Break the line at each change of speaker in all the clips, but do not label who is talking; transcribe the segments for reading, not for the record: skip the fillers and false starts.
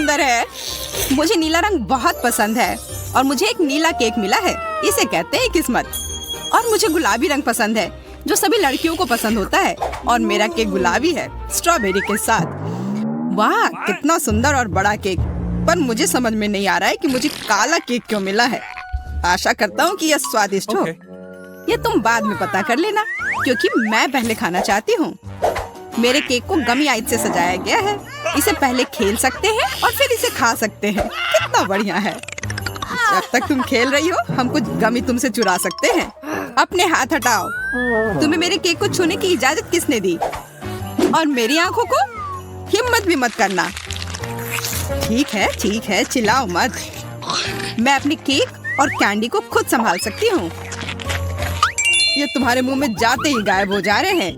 सुंदर है। मुझे नीला रंग बहुत पसंद है और मुझे एक नीला केक मिला है। इसे कहते हैं किस्मत। और मुझे गुलाबी रंग पसंद है जो सभी लड़कियों को पसंद होता है। और मेरा केक गुलाबी है स्ट्रॉबेरी के साथ। वाह, कितना सुंदर और बड़ा केक। पर मुझे समझ में नहीं आ रहा है कि मुझे काला केक क्यों मिला है। आशा करता हूँ कि यह स्वादिष्ट हो। ये तुम बाद में पता कर लेना, क्योंकि मैं पहले खाना चाहती हूँ। मेरे केक को गमी आइस से सजाया गया है। इसे पहले खेल सकते हैं और फिर इसे खा सकते हैं। कितना बढ़िया है। जब तक तुम खेल रही हो, हम कुछ गमी तुमसे चुरा सकते हैं। अपने हाथ हटाओ। तुम्हें मेरे केक को छूने की इजाजत किसने दी? और मेरी आंखों को हिम्मत भी मत करना। ठीक है, चिल्लाओ मत। मैं अपने केक और कैंडी को खुद संभाल सकती हूँ। ये तुम्हारे मुंह में जाते ही गायब हो जा रहे हैं।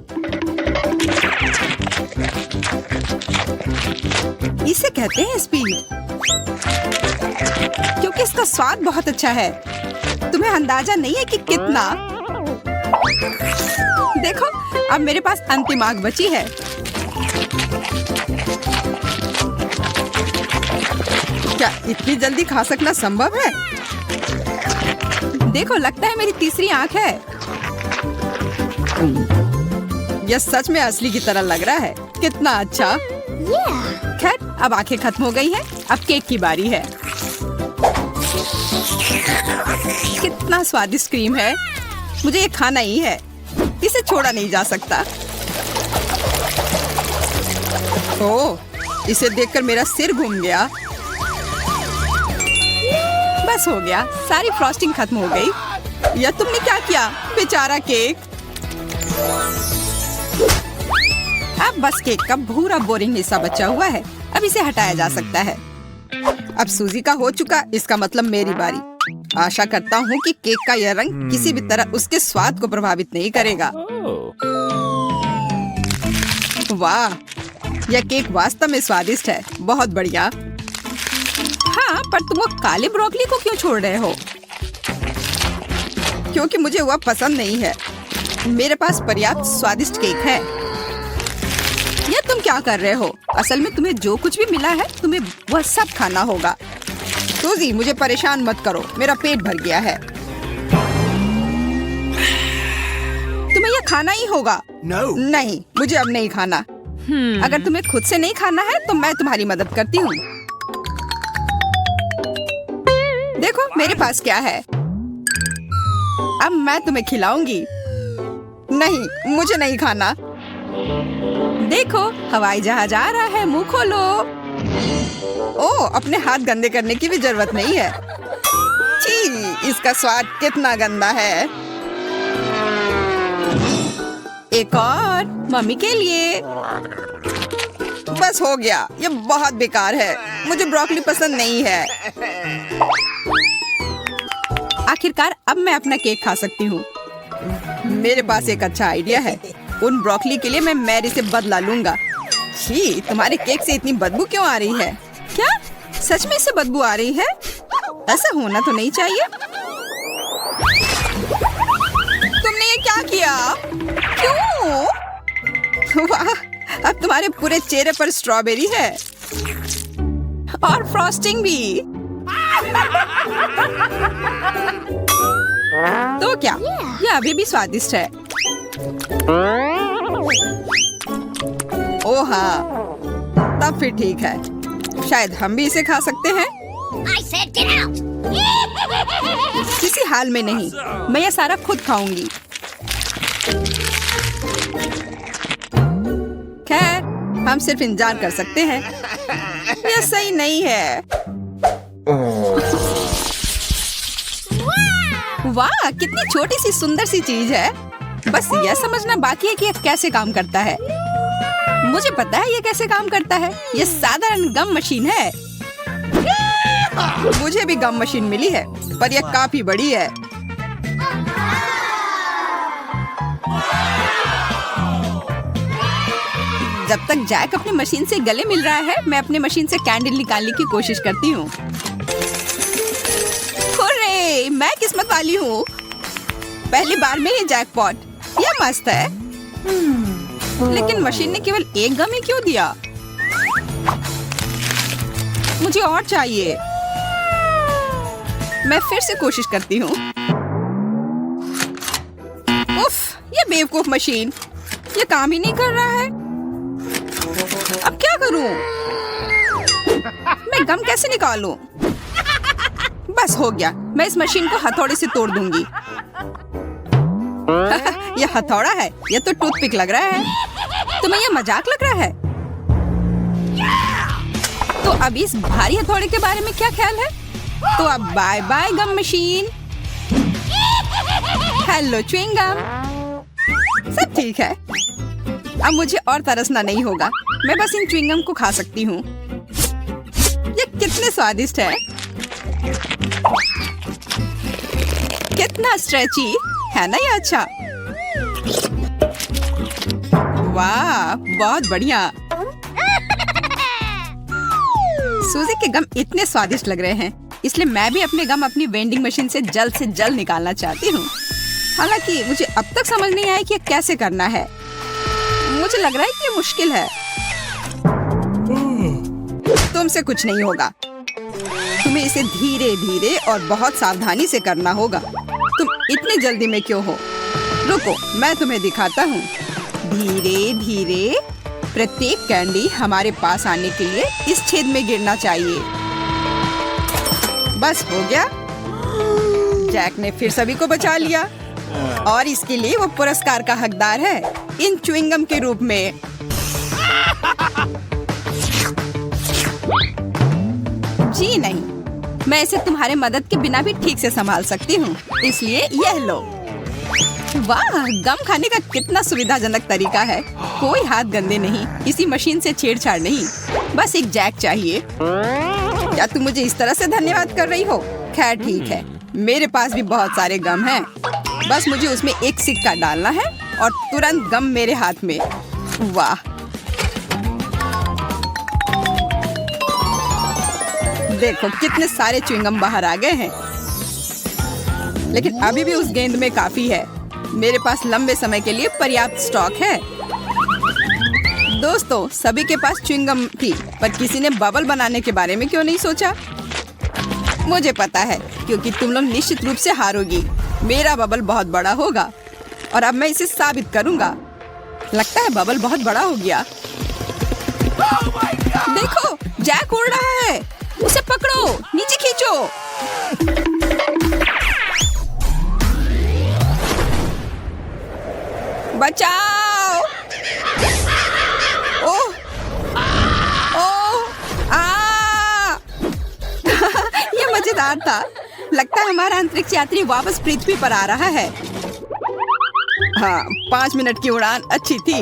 इसे कहते हैं स्पीड, क्योंकि इसका स्वाद बहुत अच्छा है। तुम्हें अंदाजा नहीं है कि कितना। देखो, अब मेरे पास अंतिम आग बची है। क्या इतनी जल्दी खा सकना संभव है? देखो, लगता है मेरी तीसरी आंख है। यह सच में असली की तरह लग रहा है। कितना अच्छा। खैर, अब आंखें खत्म हो गई हैं। अब केक की बारी है। कितना स्वादिष्ट क्रीम है। मुझे ये खाना ही है। इसे छोड़ा नहीं जा सकता। ओह, इसे देखकर मेरा सिर घूम गया। बस हो गया, सारी फ्रॉस्टिंग खत्म हो गई। यह तुमने क्या किया? बेचारा केक। अब बस केक का भूरा बोरिंग हिस्सा बचा हुआ है। अब इसे हटाया जा सकता है। अब सूजी का हो चुका, इसका मतलब मेरी बारी। आशा करता हूँ कि केक का यह रंग किसी भी तरह उसके स्वाद को प्रभावित नहीं करेगा। वाह, यह केक वास्तव में स्वादिष्ट है। बहुत बढ़िया। हाँ, पर तुम वो काले ब्रोकली को क्यों छोड़ रहे हो? क्योंकि मुझे वह पसंद नहीं है। मेरे पास पर्याप्त स्वादिष्ट केक है। यह तुम क्या कर रहे हो? असल में तुम्हें जो कुछ भी मिला है, तुम्हें वह सब खाना होगा। सूजी, मुझे परेशान मत करो। मेरा पेट भर गया है। तुम्हें यह खाना ही होगा। नहीं, मुझे अब नहीं खाना। अगर तुम्हें खुद से नहीं खाना है तो मैं तुम्हारी मदद करती हूँ। देखो, मेरे पास क्या है। अब मैं तुम्हें खिलाऊंगी। नहीं, मुझे नहीं खाना। देखो, हवाई जहाज आ रहा है। मुंह खोलो। ओह, अपने हाथ गंदे करने की भी जरूरत नहीं है। छी, इसका स्वाद कितना गंदा है। एक और मम्मी के लिए। बस हो गया। ये बहुत बेकार है। मुझे ब्रोकली पसंद नहीं है। आखिरकार अब मैं अपना केक खा सकती हूँ। मेरे पास एक अच्छा आइडिया है। उन ब्रोकली के लिए मैं मैरी से बदला लूंगा। छी, तुम्हारे केक से इतनी बदबू क्यों आ रही है? क्या सच में इससे बदबू आ रही है? ऐसा होना तो नहीं चाहिए। तुमने ये क्या किया? क्यों? वाह, अब तुम्हारे पूरे चेहरे पर स्ट्रॉबेरी है और फ्रॉस्टिंग भी। तो क्या यह अभी भी स्वादिष्ट है? ओह हाँ, तब फिर ठीक है। शायद हम भी इसे खा सकते हैं। किसी हाल में नहीं। मैं यह सारा खुद खाऊंगी। खैर, हम सिर्फ इंतजार कर सकते हैं। यह सही नहीं है। वाह, कितनी छोटी सी सुंदर सी चीज है। बस यह समझना बाकी है कि यह कैसे काम करता है। मुझे पता है यह कैसे काम करता है। यह साधारण गम मशीन है। मुझे भी गम मशीन मिली है, पर यह काफी बड़ी है। जब तक जैक अपनी मशीन से गले मिल रहा है, मैं अपनी मशीन से कैंडल निकालने की कोशिश करती हूँ। हुर्रे, मैं किस्मत वाली हूँ। पहली बार में ही जैकपॉट। यह मस्त है। लेकिन मशीन ने केवल एक गम ही क्यों दिया? मुझे और चाहिए। मैं फिर से कोशिश करती हूँ। उफ, ये बेवकूफ मशीन, ये काम ही नहीं कर रहा है। अब क्या करूं? मैं गम कैसे निकालूं? बस हो गया, मैं इस मशीन को हथौड़े से तोड़ दूंगी। ये हथौड़ा है, ये तो टूथपिक लग रहा है। तुम्हें ये मजाक लग रहा है? तो अब इस भारी हथौड़े के बारे में क्या ख्याल है? तो अब बाय बाय गम मशीन। हेलो च्युइंग गम, सब ठीक है। अब मुझे और तरसना नहीं होगा, मैं बस इन च्युइंग गम को खा सकती हूँ। ये कितने स्वादिष्ट है, कितना स्ट्रेची है ना ये। अच्छा, वाह, बहुत बढ़िया। सूजी के गम इतने स्वादिष्ट लग रहे हैं, इसलिए मैं भी अपने गम अपनी वेंडिंग मशीन से जल्द निकालना चाहती हूँ। हालांकि मुझे अब तक समझ नहीं आया कि कैसे करना है। मुझे लग रहा है कि ये मुश्किल है। तुमसे कुछ नहीं होगा, तुम्हें इसे धीरे धीरे और बहुत सावधानी से करना होगा। तुम इतनी जल्दी में क्यों हो? रुको, मैं तुम्हें दिखाता हूँ। धीरे धीरे प्रत्येक कैंडी हमारे पास आने के लिए इस छेद में गिरना चाहिए। बस हो गया। जैक ने फिर सभी को बचा लिया और इसके लिए वो पुरस्कार का हकदार है, इन च्युइंगम के रूप में। जी नहीं, मैं इसे तुम्हारे मदद के बिना भी ठीक से संभाल सकती हूँ, इसलिए यह लो। वाह, गम खाने का कितना सुविधाजनक तरीका है। कोई हाथ गंदे नहीं, इसी मशीन से छेड़छाड़ नहीं, बस एक जैक चाहिए। क्या तुम मुझे इस तरह से धन्यवाद कर रही हो? खैर ठीक है, मेरे पास भी बहुत सारे गम हैं। बस मुझे उसमें एक सिक्का डालना है और तुरंत गम मेरे हाथ में। वाह, देखो कितने सारे च्युइंगम बाहर आ गए हैं। लेकिन अभी भी उस गेंद में काफी है। मेरे पास लंबे समय के लिए पर्याप्त स्टॉक है। दोस्तों, सभी के पास च्युइंगम थी, पर किसी ने बबल बनाने के बारे में क्यों नहीं सोचा? मुझे पता है, क्योंकि तुम लोग निश्चित रूप से हारोगी। मेरा बबल बहुत बड़ा होगा और अब मैं इसे साबित करूंगा। लगता है बबल बहुत बड़ा हो गया। देखो, जैक उड़ रहा है, उसे पकड़ो, नीचे खींचो। बचाओ! ओह, ओह, ये मजेदार था। लगता है हमारा अंतरिक्ष यात्री वापस पृथ्वी पर आ रहा है। हाँ, 5 मिनट की उड़ान अच्छी थी।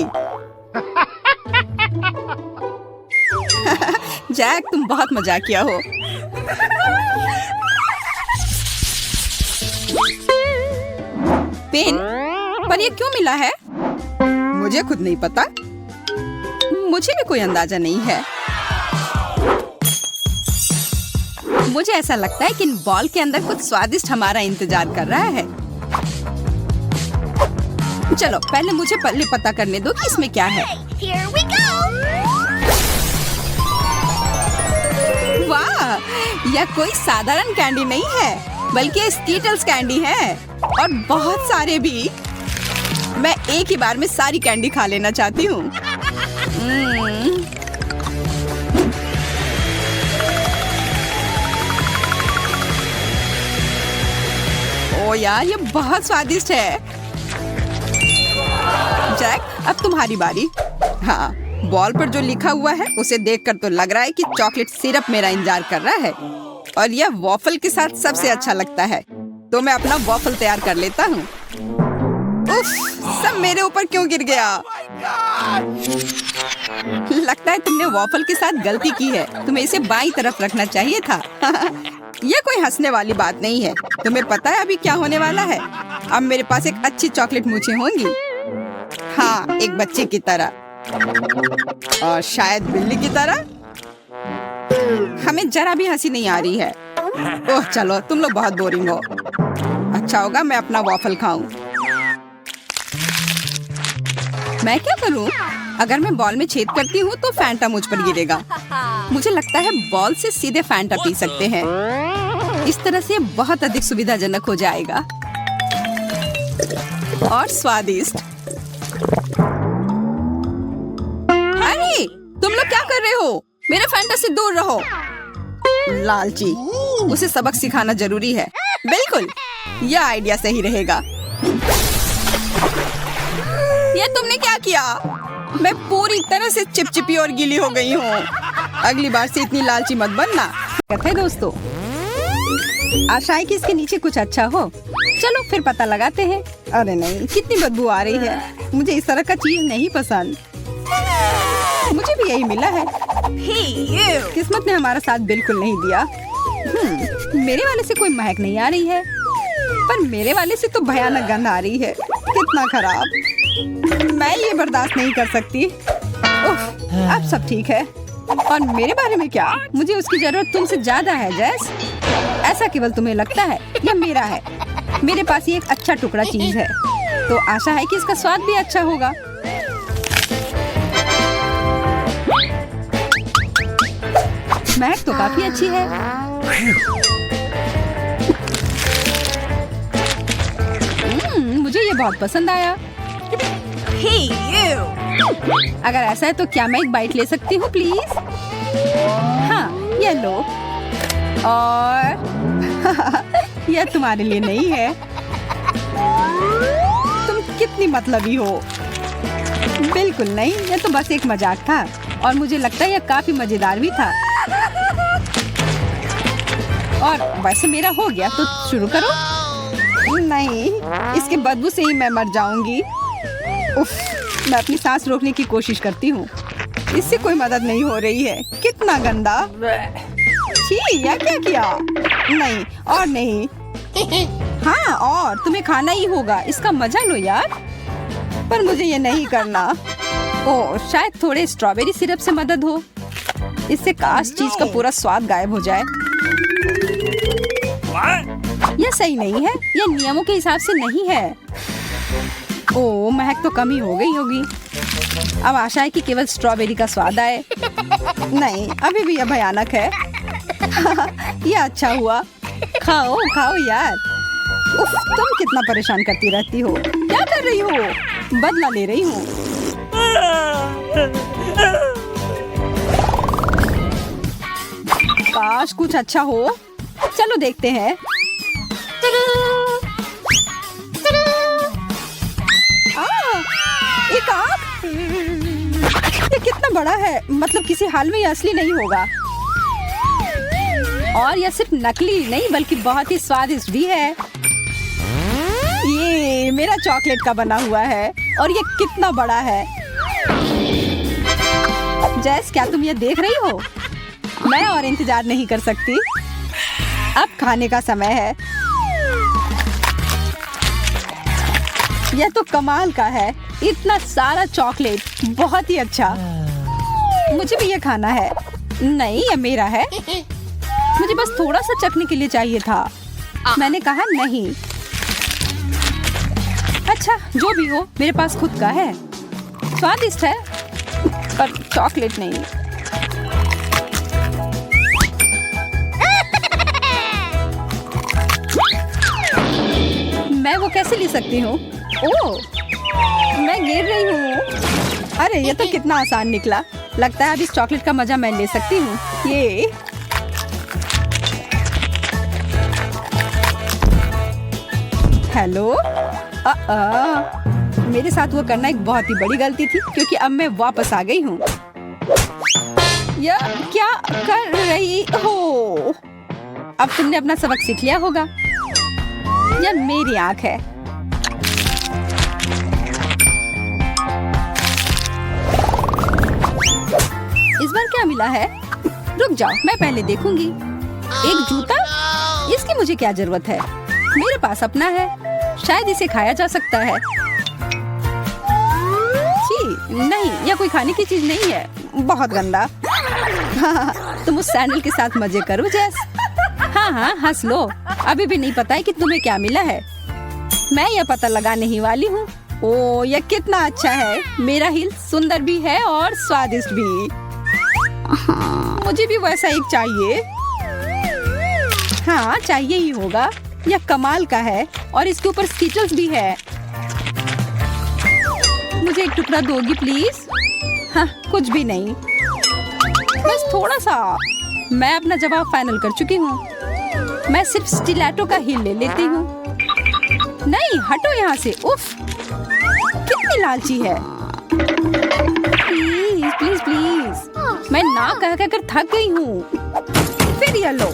जैक, तुम बहुत मजाकिया हो। पेन, पर ये क्यों मिला है? मुझे खुद नहीं पता। मुझे भी कोई अंदाजा नहीं है। मुझे ऐसा लगता है कि इन बॉल के अंदर कुछ स्वादिष्ट हमारा इंतजार कर रहा है। चलो, पहले मुझे पता करने दो कि इसमें क्या है।
Here we go!
वाह, यह कोई साधारण कैंडी नहीं है, बल्कि स्कीटल्स कैंडी है, और बहुत सारे भी। मैं एक ही बार में सारी कैंडी खा लेना चाहती हूँ। ओ यार, ये बहुत स्वादिष्ट है। जैक, अब तुम्हारी बारी। हाँ, बॉल पर जो लिखा हुआ है उसे देखकर तो लग रहा है कि चॉकलेट सिरप मेरा इंतजार कर रहा है, और यह वॉफल के साथ सबसे अच्छा लगता है। तो मैं अपना वॉफल तैयार कर लेता हूँ। उफ, सब मेरे ऊपर क्यों गिर गया? लगता है तुमने वॉफल के साथ गलती की है। तुम्हें इसे बाईं तरफ रखना चाहिए था। यह कोई हंसने वाली बात नहीं है। तुम्हें पता है अभी क्या होने वाला है? अब मेरे पास एक अच्छी चॉकलेट मूंछें होंगी। हाँ, एक बच्चे की तरह, और शायद बिल्ली की तरह। हमें जरा भी हंसी नहीं आ रही है। ओह चलो, तुम लोग बहुत बोरिंग हो। अच्छा होगा मैं अपना वॉफल खाऊं। मैं क्या करूं? अगर मैं बॉल में छेद करती हूँ तो फैंटा मुझ पर गिरेगा। मुझे लगता है बॉल से सीधे फैंटा पी सकते हैं। इस तरह से बहुत अधिक सुविधाजनक हो जाएगा और स्वादिष्ट। अरे तुम लोग क्या कर रहे हो? मेरे फैंटा से दूर रहो। लालची, उसे सबक सिखाना जरूरी है। बिल्कुल, यह आइडिया सही रहेगा। ये तुमने क्या किया? मैं पूरी तरह से चिपचिपी और गीली हो गई हूँ। अगली बार से इतनी लालची मत बनना। कहते हैं दोस्तों, आशा है कि इसके नीचे कुछ अच्छा हो। चलो फिर पता लगाते हैं। अरे नहीं, कितनी बदबू आ रही है। मुझे इस तरह का चीज नहीं पसंद। मुझे भी यही मिला है। किस्मत ने हमारा साथ बिल्कुल नहीं दिया। मेरे वाले से कोई महक नहीं आ रही है, पर मेरे वाले से तो भयानक गंध आ रही है। कितना खराब। मैं ये बर्दाश्त नहीं कर सकती। उफ, अब सब ठीक है। और मेरे बारे में क्या? मुझे उसकी जरूरत तुमसे ज्यादा है जैस। ऐसा केवल तुम्हें लगता है या मेरा है? मेरे पास ये एक अच्छा टुकड़ा चीज है, तो आशा है कि इसका स्वाद भी अच्छा होगा। महक तो काफी अच्छी है। मुझे ये बहुत पसंद आया। अगर ऐसा है तो क्या मैं एक बाइट ले सकती हूँ प्लीज? हाँ, ये लो। और यह तुम्हारे लिए नहीं है। तुम कितनी मतलबी हो। बिल्कुल नहीं, यह तो बस एक मजाक था और मुझे लगता है यह काफी मजेदार भी था। और वैसे मेरा हो गया तो शुरू करो। नहीं, इसके बदबू से ही मैं मर जाऊंगी। उफ, मैं अपनी सांस रोकने की कोशिश करती हूँ। इससे कोई मदद नहीं हो रही है। कितना गंदा। छी, यह क्या किया? नहीं और नहीं। हाँ, और तुम्हें खाना ही होगा। इसका मजा लो यार। पर मुझे ये नहीं करना। ओह, शायद थोड़े स्ट्रॉबेरी सिरप से मदद हो। इससे काश चीज का पूरा स्वाद गायब हो जाए। यह सही नहीं है। यह नियमों के हिसाब से नहीं है। ओह, महक तो कम ही हो गई होगी। अब आशा है कि केवल स्ट्रॉबेरी का स्वाद आए। नहीं, अभी भी यह भयानक है। यह अच्छा हुआ। खाओ खाओ यार। उफ, तुम कितना परेशान करती रहती हो। क्या कर रही हो? बदला ले रही हूँ। काश कुछ अच्छा हो। चलो देखते हैं। एक आँख। ये कितना बड़ा है। मतलब किसी हाल में ये असली नहीं होगा। और यह सिर्फ नकली नहीं बल्कि बहुत ही स्वादिष्ट भी है। ये मेरा चॉकलेट का बना हुआ है और ये कितना बड़ा है। जैस, क्या तुम ये देख रही हो? मैं और इंतजार नहीं कर सकती। अब खाने का समय है। यह तो कमाल का है। इतना सारा चॉकलेट, बहुत ही अच्छा। मुझे भी ये खाना है। नहीं, ये मेरा है। मुझे बस थोड़ा सा चखने के लिए चाहिए था। मैंने कहा नहीं। अच्छा, जो भी हो, मेरे पास खुद का है। स्वादिष्ट है, पर चॉकलेट नहीं। मैं वो कैसे ले सकती हूँ? ओह, मैं गिर रही हूँ। अरे ये तो कितना आसान निकला। लगता है अब इस चॉकलेट का मजा मैं ले सकती हूँ। ये हेलो। मेरे साथ वो करना एक बहुत ही बड़ी गलती थी क्योंकि अब मैं वापस आ गई हूँ। यह क्या कर रही हो? अब तुमने अपना सबक सीख लिया होगा। यह मेरी आँख है। इस बार क्या मिला है? रुक जाओ, मैं पहले देखूंगी। एक जूता? इसकी मुझे क्या जरूरत है? मेरे पास अपना है। शायद इसे खाया जा सकता है। छी, नहीं, यह कोई खाने की चीज नहीं है। बहुत गंदा। तुम उस सैंडल के साथ मजे करो जैस। हाँ हाँ, हंस लो। अभी भी नहीं पता है कि तुम्हें क्या मिला है। मैं यह पता लगाने ही वाली हूँ। ओ, यह कितना अच्छा है। मेरा हिल सुंदर भी है और स्वादिष्ट भी। मुझे भी वैसा एक चाहिए। हाँ, चाहिए ही होगा। यह कमाल का है और इसके ऊपर स्किटल्स भी है। मुझे एक टुकड़ा दोगी प्लीज? हाँ, कुछ भी नहीं, बस थोड़ा सा। मैं अपना जवाब फाइनल कर चुकी हूँ। मैं सिर्फ स्टिलेटो का हील ले लेती हूँ। नहीं, हटो यहाँ से। उफ, कितनी लालची है। प्लीज प्लीज प्लीज, मैं ना कह कर थक गई हूँ। फिर ये लो।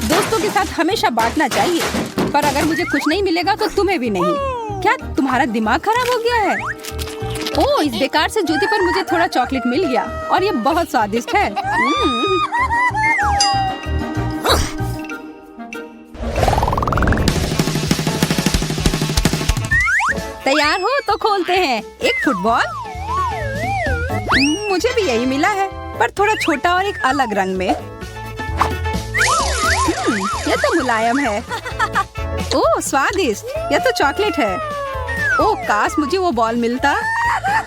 दोस्तों के साथ हमेशा बांटना चाहिए, पर अगर मुझे कुछ नहीं मिलेगा तो तुम्हें भी नहीं। क्या तुम्हारा दिमाग खराब हो गया है? ओह, इस बेकार से जूती पर मुझे थोड़ा चॉकलेट मिल गया और ये बहुत स्वादिष्ट है। तैयार हो तो खोलते हैं। एक फुटबॉल। मुझे भी यही मिला है, पर थोड़ा छोटा और एक अलग रंग में। यह तो मुलायम है। ओह, स्वादिष्ट। यह तो चॉकलेट है। ओह, काश मुझे वो बॉल मिलता,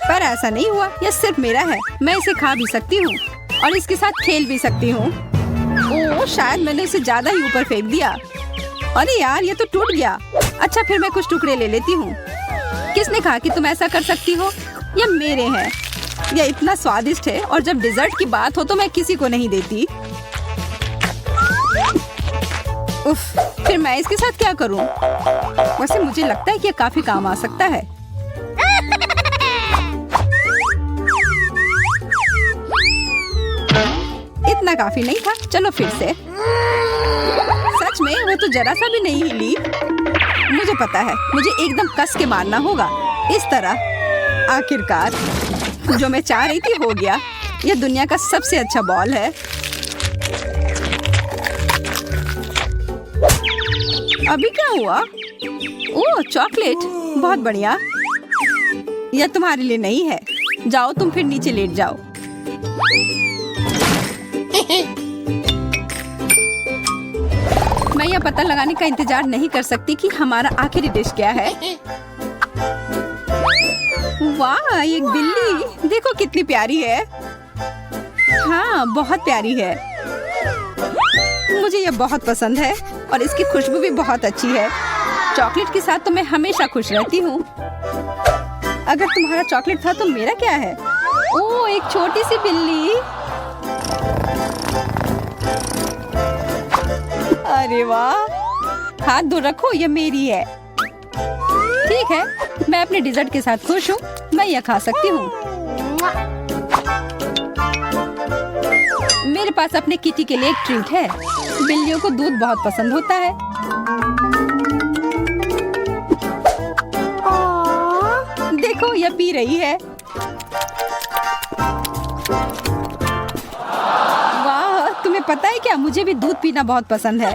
पर ऐसा नहीं हुआ। यह सिर्फ मेरा है। मैं इसे खा भी सकती हूँ और इसके साथ खेल भी सकती हूँ। ओह, शायद मैंने इसे ज्यादा ही ऊपर फेंक दिया। अरे यार, ये तो टूट गया। अच्छा, फिर मैं कुछ टुकड़े ले लेती हूँ। किसने कहा कि तुम ऐसा कर सकती हो? ये मेरे हैं। यह इतना स्वादिष्ट है और जब डिजर्ट की बात हो तो मैं किसी को नहीं देती। उफ, फिर मैं इसके साथ क्या करूं? वैसे मुझे लगता है कि यह काफी काम आ सकता है। इतना काफी नहीं था। चलो फिर से। सच में वो तो जरा सा भी नहीं हिली। मुझे पता है, मुझे एकदम कस के मारना होगा। इस तरह। आखिरकार जो मैं चाह रही थी हो गया। यह दुनिया का सबसे अच्छा बॉल है। अभी क्या हुआ? ओह, चॉकलेट। बहुत बढ़िया। यह तुम्हारे लिए नहीं है। जाओ, तुम फिर नीचे लेट जाओ। मैं यह पता लगाने का इंतजार नहीं कर सकती कि हमारा आखिरी डिश क्या है। वाह, एक बिल्ली। देखो कितनी प्यारी है। हाँ, बहुत प्यारी है। मुझे यह बहुत पसंद है और इसकी खुशबू भी बहुत अच्छी है। चॉकलेट के साथ तो मैं हमेशा खुश रहती हूँ। अगर तुम्हारा चॉकलेट था तो मेरा क्या है? ओह, एक छोटी सी बिल्ली। अरे वाह, हाथ दूर रखो, ये मेरी है। ठीक है, मैं अपने डिजर्ट के साथ खुश हूँ। मैं यह खा सकती हूँ। मेरे पास अपने किटी के लिए एक ट्रीट है। बिल्लियों को दूध बहुत पसंद होता है। देखो, यह पी रही है। तुम्हें पता है क्या, मुझे भी दूध पीना बहुत पसंद है।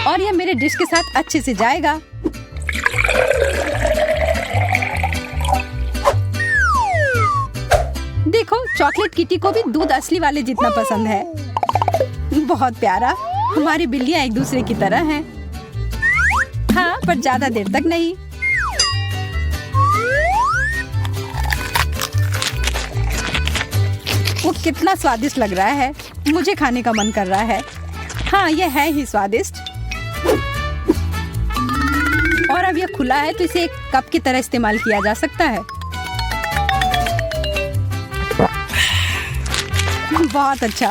और यह मेरे डिश के साथ अच्छे से जाएगा। देखो, चॉकलेट किटी को भी दूध असली वाले जितना पसंद है। बहुत प्यारा। हमारी बिल्लियां एक दूसरे की तरह हैं। हाँ, पर ज्यादा देर तक नहीं। वो कितना स्वादिष्ट लग रहा है। मुझे खाने का मन कर रहा है। हाँ, यह है ही स्वादिष्ट। और अब यह खुला है तो इसे एक कप की तरह इस्तेमाल किया जा सकता है। बहुत अच्छा।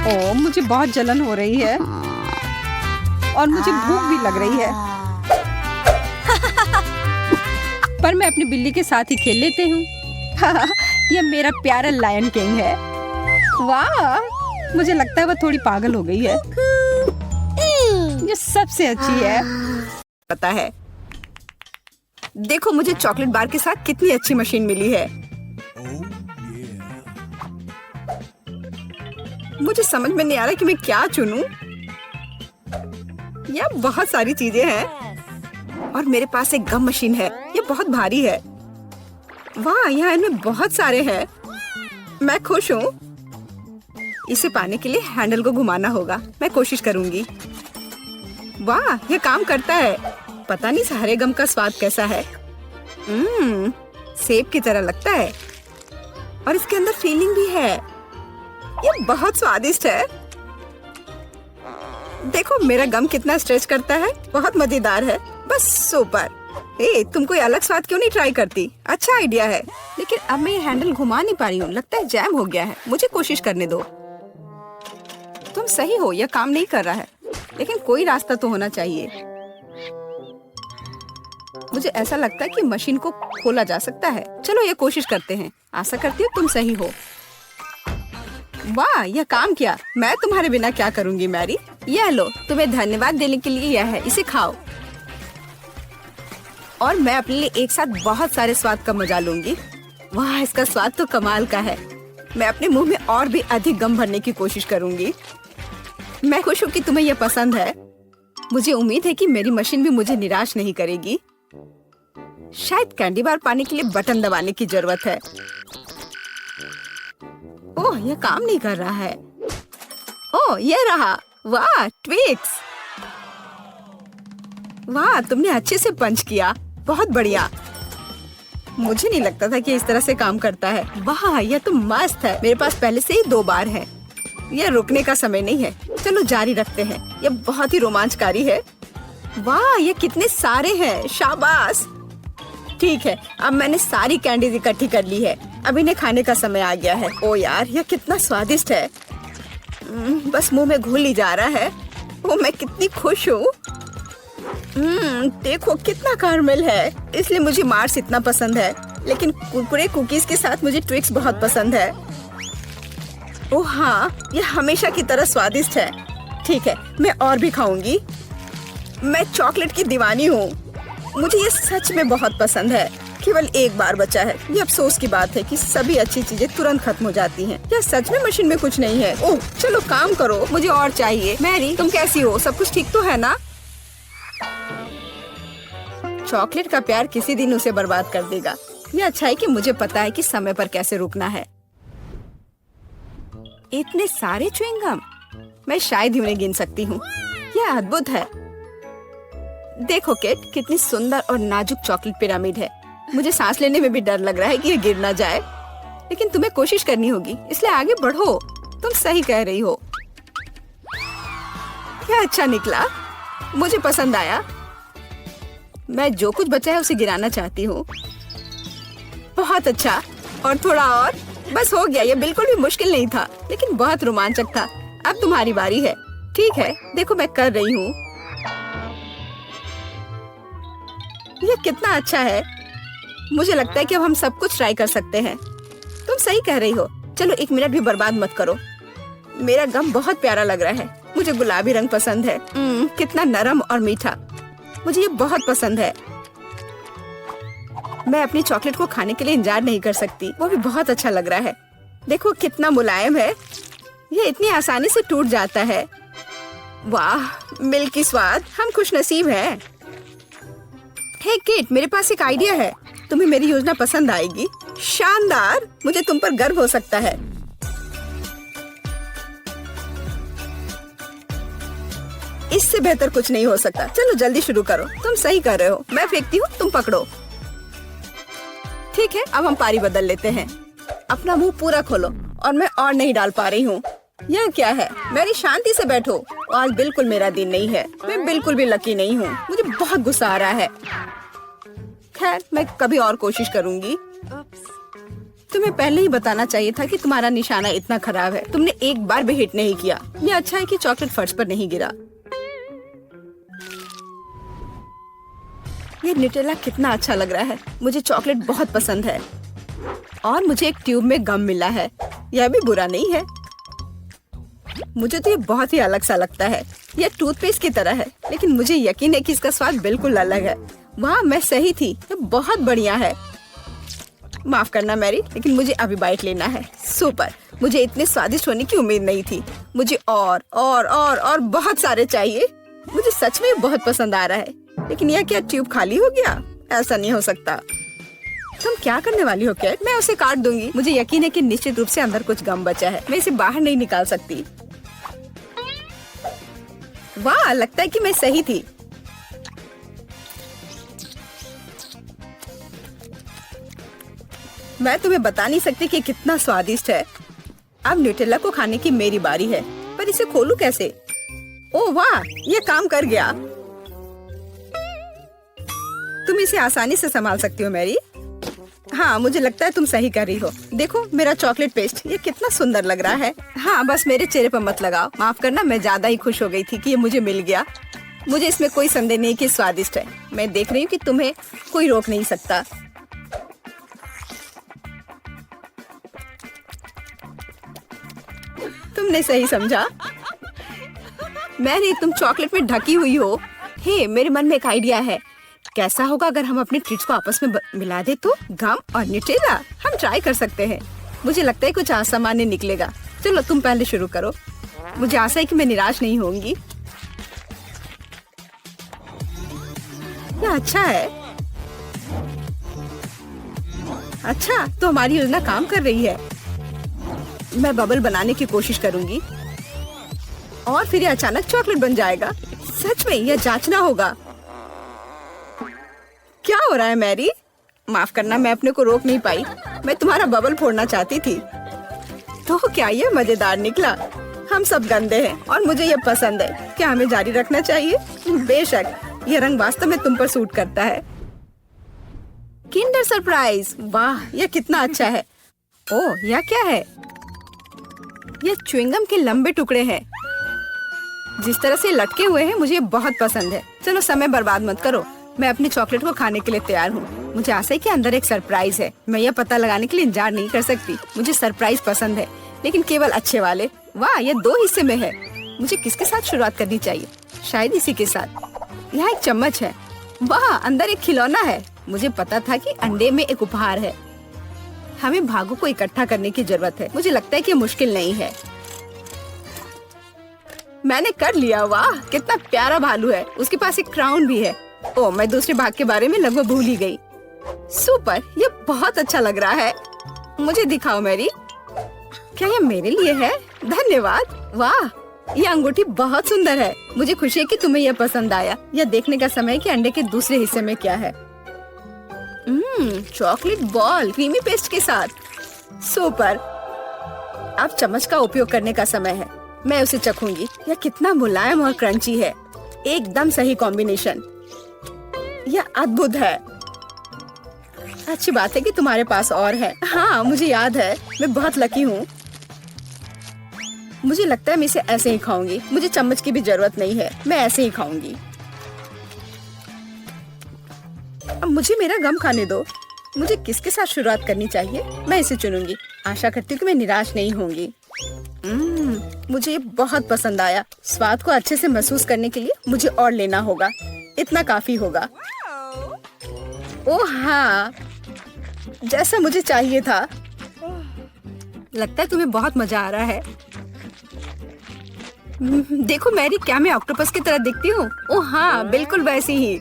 ओह, मुझे बहुत जलन हो रही है और मुझे भूख भी लग रही है। पर मैं अपनी बिल्ली के साथ ही खेल लेती हूँ। यह मेरा प्यारा लायन किंग है। वाह, मुझे लगता है वह थोड़ी पागल हो गई है। ये सबसे अच्छी है। पता है, देखो मुझे चॉकलेट बार के साथ कितनी अच्छी मशीन मिली है। मुझे समझ में नहीं आ रहा कि मैं क्या चुनूं। यह बहुत सारी चीजें हैं और मेरे पास एक गम मशीन है। ये बहुत भारी है। वाह, यहाँ इनमें बहुत सारे हैं। मैं खुश हूँ। इसे पाने के लिए हैंडल को घुमाना होगा। मैं कोशिश करूंगी। वाह, यह काम करता है। पता नहीं सारे गम का स्वाद कैसा है। सेब की तरह लगता है और इसके अंदर फीलिंग भी है। ये बहुत स्वादिष्ट है। देखो मेरा गम कितना स्ट्रेच करता है, बहुत मजेदार है, बस सुपर। तुम कोई अलग स्वाद क्यों नहीं ट्राई करती? अच्छा आइडिया है, लेकिन अब मैं ये हैंडल घुमा नहीं पा रही हूँ, लगता है जैम हो गया है। मुझे कोशिश करने दो। तुम सही हो, यह काम नहीं कर रहा है, लेकिन कोई रास्ता तो होना चाहिए। मुझे ऐसा लगता है कि मशीन को खोला जा सकता है। चलो ये कोशिश करते हैं। आशा करती हूँ तुम सही हो। वाह, यह काम किया। मैं तुम्हारे बिना क्या करूँगी मैरी। यह लो, तुम्हें धन्यवाद देने के लिए यह है, इसे खाओ। और मैं अपने लिए एक साथ बहुत सारे स्वाद का मजा लूंगी। वाह, इसका स्वाद तो कमाल का है। मैं अपने मुंह में और भी अधिक गम भरने की कोशिश करूंगी। मैं खुश हूँ कि तुम्हें यह पसंद है। मुझे उम्मीद है कि मेरी मशीन भी मुझे निराश नहीं करेगी। शायद कैंडी बार पाने के लिए बटन दबाने की जरूरत है। ओह, यह काम नहीं कर रहा है। ओह, यह रहा। वाह, ट्विक्स। वाह, तुमने अच्छे से पंच किया, बहुत बढ़िया। मुझे नहीं लगता था कि इस तरह से काम करता है। वाह, यह तो मस्त है। मेरे पास पहले से ही 2 बार है। यह रुकने का समय नहीं है। चलो जारी रखते हैं। यह बहुत ही रोमांचकारी है। वाह, ये कितने सारे हैं, शाबाश। ठीक है, अब मैंने सारी कैंडीज इकट्ठी कर ली है। अब इन्हें खाने का समय आ गया है। ओ यार, यह कितना स्वादिष्ट है। बस मुंह में घुल ही जा रहा है। ओ, मैं कितनी खुश हूँ। देखो कितना कैरमल है, इसलिए मुझे मार्स इतना पसंद है। लेकिन कुरकुरे कुकीज के साथ मुझे ट्विक्स बहुत पसंद है। ओह हाँ, ये हमेशा की तरह स्वादिष्ट है। ठीक है, मैं और भी खाऊंगी। मैं चॉकलेट की दीवानी हूँ। मुझे ये सच में बहुत पसंद है। केवल एक बार बचा है। ये अफसोस की बात है कि सभी अच्छी चीजें तुरंत खत्म हो जाती हैं। क्या सच में मशीन में कुछ नहीं है? ओह चलो काम करो, मुझे और चाहिए। मैरी, तुम कैसी हो? सब कुछ ठीक तो है ना? चॉकलेट का प्यार किसी दिन उसे बर्बाद कर देगा। ये अच्छा है कि मुझे पता है कि समय पर कैसे रुकना है। इतने सारे च्युइंगम, मैं शायद ही उन्हें गिन सकती हूँ। यह अद्भुत है। देखो केट, कितनी सुंदर और नाजुक चॉकलेट पिरामिड है। मुझे सांस लेने में भी डर लग रहा है कि ये गिर ना जाए, लेकिन तुम्हें कोशिश करनी होगी, इसलिए आगे बढ़ो। तुम सही कह रही हो। क्या अच्छा निकला, मुझे पसंद आया। मैं जो कुछ बचा है उसे गिराना चाहती हूँ। बहुत अच्छा, और थोड़ा और, बस हो गया। ये बिल्कुल भी मुश्किल नहीं था, लेकिन बहुत रोमांचक था। अब तुम्हारी बारी है। ठीक है, देखो मैं कर रही हूँ। ये कितना अच्छा है। मुझे लगता है कि अब हम सब कुछ ट्राई कर सकते हैं। तुम सही कह रही हो। चलो 1 मिनट भी बर्बाद मत करो। मेरा गम बहुत प्यारा लग रहा है। मुझे गुलाबी रंग पसंद है। कितना नरम और मीठा, मुझे ये बहुत पसंद है। मैं अपनी चॉकलेट को खाने के लिए इंतजार नहीं कर सकती। वो भी बहुत अच्छा लग रहा है। देखो कितना मुलायम है। ये इतनी आसानी से टूट जाता है। वाह, मिल्की स्वाद। हम खुशनसीब हैं। हे केट, मेरे पास एक आइडिया है। तुम्हें मेरी योजना पसंद आएगी। शानदार, मुझे तुम पर गर्व हो सकता है। इससे बेहतर कुछ नहीं हो सकता। चलो जल्दी शुरू करो। तुम सही कर रहे हो। मैं फेंकती हूँ, तुम पकड़ो। ठीक है, अब हम पारी बदल लेते हैं। अपना मुंह पूरा खोलो। और मैं और नहीं डाल पा रही हूँ। यह क्या है? मेरी शांति से बैठो। आज बिल्कुल मेरा दिन नहीं है। मैं बिल्कुल भी लकी नहीं हूँ। मुझे बहुत गुस्सा आ रहा है। खैर, मैं कभी और कोशिश करूँगी। तुम्हें पहले ही बताना चाहिए था कि तुम्हारा निशाना इतना खराब है। तुमने एक बार भी हिट नहीं किया। ये अच्छा है कि चॉकलेट फर्श पर नहीं गिरा। ये न्यूटेला कितना अच्छा लग रहा है। मुझे चॉकलेट बहुत पसंद है। और मुझे एक ट्यूब में गम मिला है। यह भी बुरा नहीं है। मुझे तो ये बहुत ही अलग सा लगता है। यह टूथपेस्ट की तरह है, लेकिन मुझे यकीन है कि इसका स्वाद बिल्कुल अलग है। वाह, मैं सही थी। ये बहुत बढ़िया है। माफ करना मैरी, लेकिन मुझे अभी बाइट लेना है। सुपर, मुझे इतने स्वादिष्ट होने की उम्मीद नहीं थी। मुझे और बहुत सारे चाहिए। मुझे सच में बहुत पसंद आ रहा है। लेकिन यह क्या ट्यूब खाली हो गया? ऐसा नहीं हो सकता। तुम क्या करने वाली हो केट? मैं उसे काट दूंगी। मुझे यकीन है कि निश्चित रूप से अंदर कुछ गम बचा है। मैं इसे बाहर नहीं निकाल सकती। वाह, लगता है कि मैं सही थी। मैं तुम्हें बता नहीं सकती कि कितना स्वादिष्ट है। अब न्यूटेला को खाने की मेरी बारी है, पर इसे खोलूं कैसे? ओह वाह, ये काम कर गया। तुम इसे आसानी से संभाल सकती हो मैरी। हाँ, मुझे लगता है तुम सही कर रही हो। देखो मेरा चॉकलेट पेस्ट, ये कितना सुंदर लग रहा है। हाँ, बस मेरे चेहरे पर मत लगाओ। माफ करना, मैं ज्यादा ही खुश हो गई थी कि ये मुझे मिल गया। मुझे इसमें कोई संदेह नहीं कि स्वादिष्ट है। मैं देख रही हूँ कि तुम्हें कोई रोक नहीं सकता। तुमने सही समझा मैरी, तुम चॉकलेट में ढकी हुई हो। हे, मेरे मन में एक आइडिया है। कैसा होगा अगर हम अपने ट्रीट्स को आपस में मिला दे तो? गम और न्यूटेला, हम ट्राई कर सकते हैं। मुझे लगता है कुछ असामान्य निकलेगा। चलो तुम पहले शुरू करो। मुझे आशा है कि मैं निराश नहीं होंगी। यह अच्छा है। अच्छा, तो हमारी योजना काम कर रही है। मैं बबल बनाने की कोशिश करूंगी और फिर ये अचानक चॉकलेट बन जाएगा। सच में यह जांचना होगा। क्या हो रहा है मैरी? माफ करना, मैं अपने को रोक नहीं पाई। मैं तुम्हारा बबल फोड़ना चाहती थी। तो क्या ये मजेदार निकला? हम सब गंदे हैं और मुझे ये पसंद है। क्या हमें जारी रखना चाहिए? बेशक, ये रंग वास्तव में तुम पर सूट करता है। किंडर सरप्राइज, वाह, यह कितना अच्छा है। ओह, यह क्या है? यह च्युइंगम के लंबे टुकड़े हैं। जिस तरह से लटके हुए हैं मुझे बहुत पसंद है। चलो समय बर्बाद मत करो, मैं अपने चॉकलेट को खाने के लिए तैयार हूँ। मुझे आशा है कि अंदर एक सरप्राइज है। मैं यह पता लगाने के लिए इंतजार नहीं कर सकती। मुझे सरप्राइज पसंद है, लेकिन केवल अच्छे वाले। वाह, यह 2 हिस्से में है। मुझे किसके साथ शुरुआत करनी चाहिए? शायद इसी के साथ। यहाँ एक चम्मच है। वाह, अंदर एक खिलौना है। मुझे पता था कि अंडे में एक उपहार है। हमें भागों को इकट्ठा करने की जरूरत है। मुझे लगता है कि मुश्किल नहीं है। मैंने कर लिया। वाह, कितना प्यारा भालू है। उसके पास एक क्राउन भी है। ओह, मैं दूसरे भाग के बारे में लगभग भूल ही गई। सुपर, ये बहुत अच्छा लग रहा है। मुझे दिखाओ मैरी। क्या ये मेरे लिए है? धन्यवाद। वाह, ये अंगूठी बहुत सुंदर है। मुझे खुशी है कि तुम्हें यह पसंद आया। यह देखने का समय है कि अंडे के दूसरे हिस्से में क्या है। चॉकलेट बॉल क्रीमी पेस्ट के साथ। सुपर, अब चम्मच का उपयोग करने का समय है। मैं उसे चखूंगी। यह कितना मुलायम और क्रंची है। एकदम सही कॉम्बिनेशन। यह अद्भुत है। अच्छी बात है कि तुम्हारे पास और है। हाँ, मुझे याद है। मैं बहुत लकी हूँ। मुझे लगता है मैं इसे ऐसे ही खाऊंगी। मुझे चम्मच की भी जरूरत नहीं है। मैं ऐसे ही खाऊंगी। अब मुझे मेरा गम खाने दो। मुझे किसके साथ शुरुआत करनी चाहिए? मैं इसे चुनूंगी। आशा करती हूँ कि मैं निराश नहीं होंगी। मुझे ये बहुत पसंद आया। स्वाद को अच्छे से महसूस करने के लिए मुझे और लेना होगा। इतना काफी होगा। ओह हाँ, जैसा मुझे चाहिए था। लगता है तुम्हें बहुत मजा आ रहा है। देखो मैरी, क्या मैं ऑक्टोपस की तरह दिखती हूँ? ओह हाँ, बिल्कुल वैसी ही।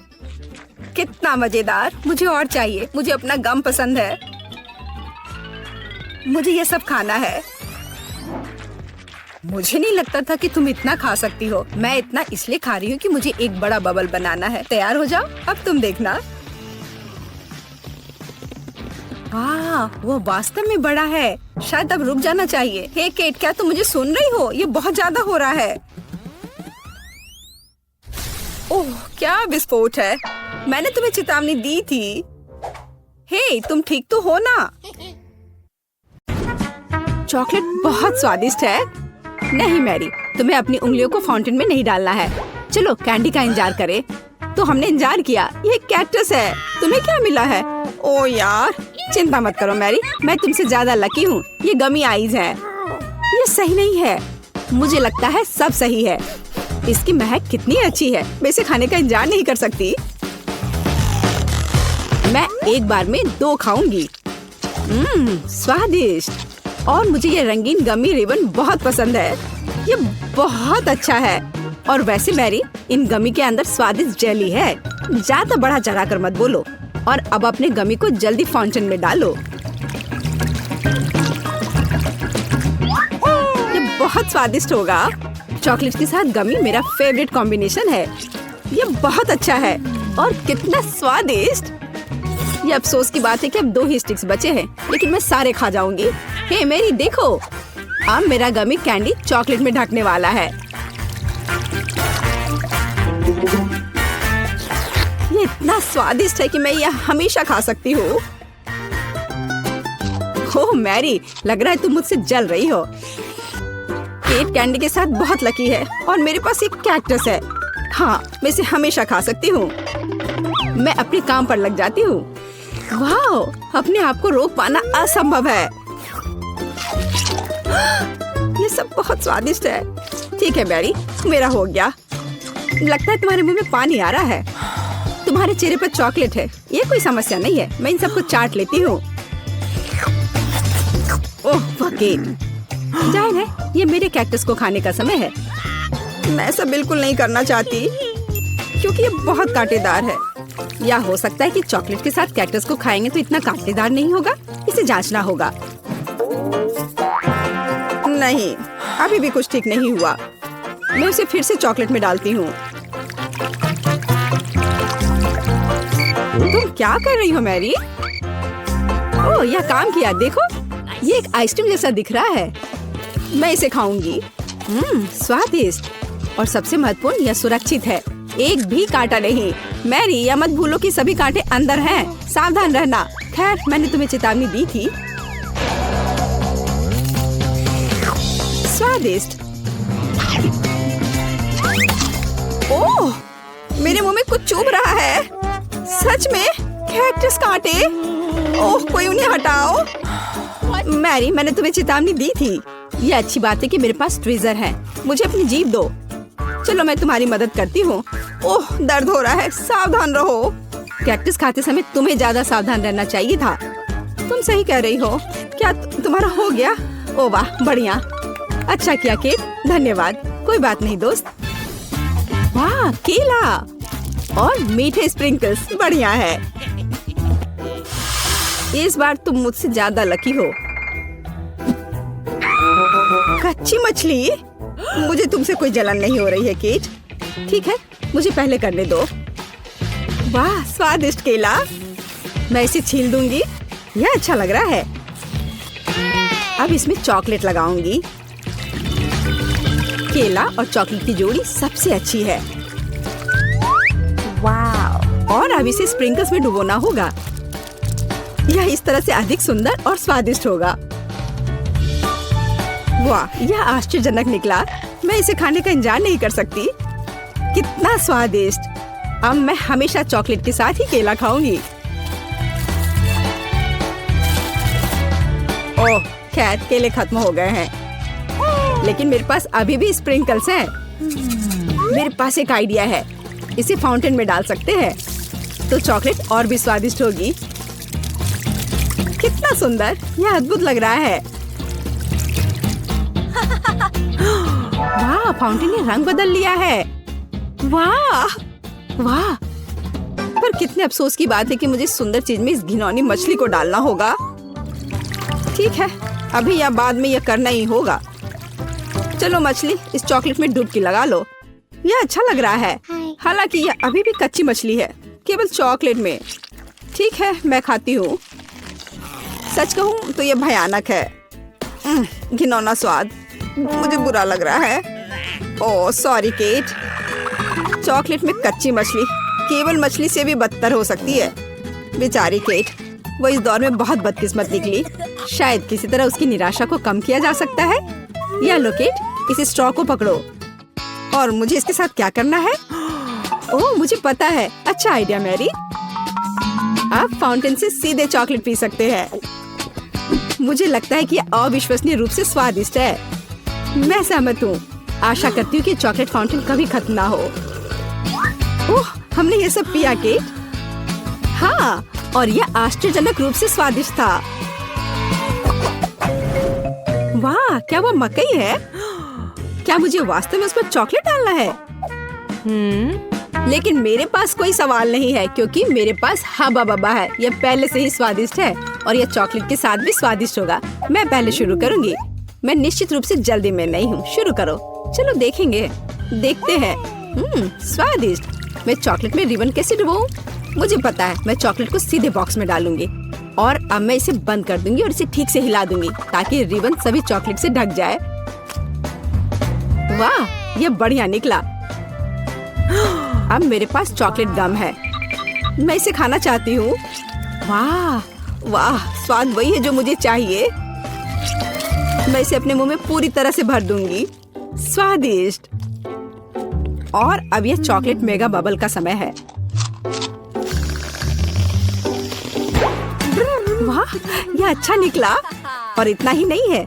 कितना मजेदार। मुझे और चाहिए। मुझे अपना गम पसंद है। मुझे ये सब खाना है। मुझे नहीं लगता था कि तुम इतना खा सकती हो। मैं इतना इसलिए खा रही हूँ कि मुझे एक बड़ा बबल बनाना है। तैयार हो जाओ, अब तुम देखना। वाह, वो वास्तव में बड़ा है। शायद अब रुक जाना चाहिए। हे केट, क्या तुम मुझे सुन रही हो? ये बहुत ज्यादा हो रहा है। ओह, क्या विस्फोट है। मैंने तुम्हें चेतावनी दी थी। हे, तुम ठीक तो हो ना? चॉकलेट बहुत स्वादिष्ट है। नहीं मैरी, तुम्हें अपनी उंगलियों को फाउंटेन में नहीं डालना है। चलो कैंडी का इंतजार करें। तो हमने इंतजार किया। ये कैक्टस है। तुम्हें क्या मिला है? ओ यार, चिंता मत करो मैरी, मैं तुमसे ज्यादा लकी हूँ। ये गमी आइज है। ये सही नहीं है। मुझे लगता है सब सही है। इसकी महक कितनी अच्छी है। मैं इसे खाने का इंतजार नहीं कर सकती। मैं एक बार में 2 खाऊंगी। स्वादिष्ट। और मुझे ये रंगीन गमी रिबन बहुत पसंद है। ये बहुत अच्छा है। और वैसे मैरी, इन गमी के अंदर स्वादिष्ट जेली है। ज्यादा बढ़ा चढ़ा कर मत बोलो। और अब अपने गमी को जल्दी फाउंटेन में डालो। ये बहुत स्वादिष्ट होगा। चॉकलेट के साथ गमी मेरा फेवरेट कॉम्बिनेशन है। ये बहुत अच्छा है। और कितना स्वादिष्ट। ये अफसोस की बात है कि अब 2 ही स्टिक्स बचे हैं, लेकिन मैं सारे खा जाऊंगी। हे मेरी देखो, अब मेरा गमी कैंडी चॉकलेट में ढकने वाला है। ये इतना स्वादिष्ट है कि मैं यह हमेशा खा सकती हूँ। ओह मैरी, लग रहा है तुम मुझसे जल रही हो। केट कैंडी के साथ बहुत लकी है और मेरे पास एक कैक्टस है। हाँ, मैं इसे हमेशा खा सकती हूँ। मैं अपने काम पर लग जाती हूँ। वाह, अपने आप को रोक पाना असंभव है। ये सब बहुत स्वादिष्ट है। ठीक है मैरी, मेरा हो गया। लगता है तुम्हारे मुंह में पानी आ रहा है। तुम्हारे चेहरे पर चॉकलेट है, ये कोई समस्या नहीं है। मैं इन सबको चाट लेती हूँ। ओह जाहिर है ये मेरे कैक्टस को खाने का समय है। मैं ऐसा बिल्कुल नहीं करना चाहती क्योंकि ये बहुत कांटेदार है। या हो सकता है कि चॉकलेट के साथ कैक्टस को खाएंगे तो इतना कांटेदार नहीं होगा। इसे जांचना होगा। नहीं, अभी भी कुछ ठीक नहीं हुआ। मैं उसे फिर से चॉकलेट में डालती हूँ। तुम क्या कर रही हो मैरी? ओह, यह काम किया। देखो, ये एक आइसक्रीम जैसा दिख रहा है। मैं इसे खाऊंगी। स्वादिष्ट और सबसे महत्वपूर्ण, यह सुरक्षित है। एक भी कांटा नहीं। मैरी, यह मत भूलो कि सभी कांटे अंदर हैं। सावधान रहना। खैर, मैंने तुम्हें चेतावनी दी थी। स्वादिष्ट। ओह, मेरे मुंह में कुछ चुभ रहा है। सच में कैक्टस कांटे। ओह, कोई उन्हें हटाओ। मैरी, मैंने तुम्हें चेतावनी दी थी। ये अच्छी बात है कि मेरे पास ट्विज़र है। मुझे अपनी जीभ दो। चलो, मैं तुम्हारी मदद करती हूँ। ओह, दर्द हो रहा है। सावधान रहो। कैक्टस खाते समय तुम्हें ज्यादा सावधान रहना चाहिए था। तुम सही कह रही हो। क्या तुम्हारा हो गया? ओह वाह, बढ़िया। अच्छा किया केट, धन्यवाद। कोई बात नहीं दोस्त। वाह, केला और मीठे स्प्रिंकल्स, बढ़िया है। इस बार तुम मुझसे ज्यादा लकी हो। कच्ची मछली? मुझे तुमसे कोई जलन नहीं हो रही है केट। ठीक है, मुझे पहले करने दो। वाह, स्वादिष्ट केला। मैं इसे छील दूंगी। यह अच्छा लग रहा है। अब इसमें चॉकलेट लगाऊंगी। केला और चॉकलेट की जोड़ी सबसे अच्छी है। वाह, और अब इसे स्प्रिंकल्स में डुबोना होगा। यह इस तरह से अधिक सुंदर और स्वादिष्ट होगा। वाह, यह आश्चर्यजनक निकला। मैं इसे खाने का इंतजार नहीं कर सकती। कितना स्वादिष्ट। अब मैं हमेशा चॉकलेट के साथ ही केला खाऊंगी। ओह, खैर केले खत्म हो गए हैं, लेकिन मेरे पास अभी भी स्प्रिंकल्स हैं। मेरे पास एक आइडिया है। इसे फाउंटेन में डाल सकते हैं तो चॉकलेट और भी स्वादिष्ट होगी। कितना सुंदर, यह अद्भुत लग रहा है। वाह, फाउंटेन ने रंग बदल लिया है। वाह वाह, पर कितने अफसोस की बात है कि मुझे सुंदर चीज में इस घिनौनी मछली को डालना होगा। ठीक है, अभी या बाद में यह करना ही होगा। चलो मछली, इस चॉकलेट में डुबकी लगा लो। यह अच्छा लग रहा है। हालांकि यह अभी भी कच्ची मछली है, केवल चॉकलेट में। ठीक है, मैं खाती हूँ। सच कहूँ तो यह भयानक है। घिनौना स्वाद, मुझे बुरा लग रहा है। Oh sorry cat. चॉकलेट में कच्ची मछली केवल मछली से भी बदतर हो सकती है। बेचारी केट, वो इस दौर में बहुत बदकिस्मत निकली। शायद किसी तरह उसकी निराशा को कम किया जा सकता है। या लो केट, इस स्ट्रॉ को पकड़ो। और मुझे इसके साथ क्या करना है? ओह, मुझे पता है। अच्छा आइडिया मैरी। आप फाउंटेन से सीधे चॉकलेट पी सकते हैं। मुझे लगता है कि यह अविश्वसनीय रूप से स्वादिष्ट है। मैं सहमत हूँ। आशा करती हूँ कि चॉकलेट फाउंटेन कभी खत्म ना हो। ओह, हमने ये सब पिया केट। हाँ, और यह आश्चर्यजनक रूप से स्वादिष्ट था। वाह, क्या वो मकई है? क्या मुझे वास्तव में उस पर चॉकलेट डालना है? लेकिन मेरे पास कोई सवाल नहीं है क्योंकि मेरे पास हब्बा बब्बा है। यह पहले से ही स्वादिष्ट है और यह चॉकलेट के साथ भी स्वादिष्ट होगा। मैं पहले शुरू करूंगी। मैं निश्चित रूप से जल्दी में नहीं हूँ। शुरू करो। चलो देखेंगे, देखते हैं। स्वादिष्ट। मैं चॉकलेट में रिबन कैसे डुबाऊं? मुझे पता है, मैं चॉकलेट को सीधे बॉक्स में डालूंगी और अब मैं इसे बंद कर दूंगी और इसे ठीक से हिला दूंगी ताकि रिबन सभी चॉकलेट से ढक जाए। वाह, ये बढ़िया निकला। अब मेरे पास चॉकलेट गम है, मैं इसे खाना चाहती हूँ। वाह वाह, स्वाद वही है जो मुझे चाहिए। मैं इसे अपने मुंह में पूरी तरह से भर दूंगी। स्वादिष्ट। और अब यह चॉकलेट मेगा बबल का समय है। वाह, यह अच्छा निकला। और इतना ही नहीं है,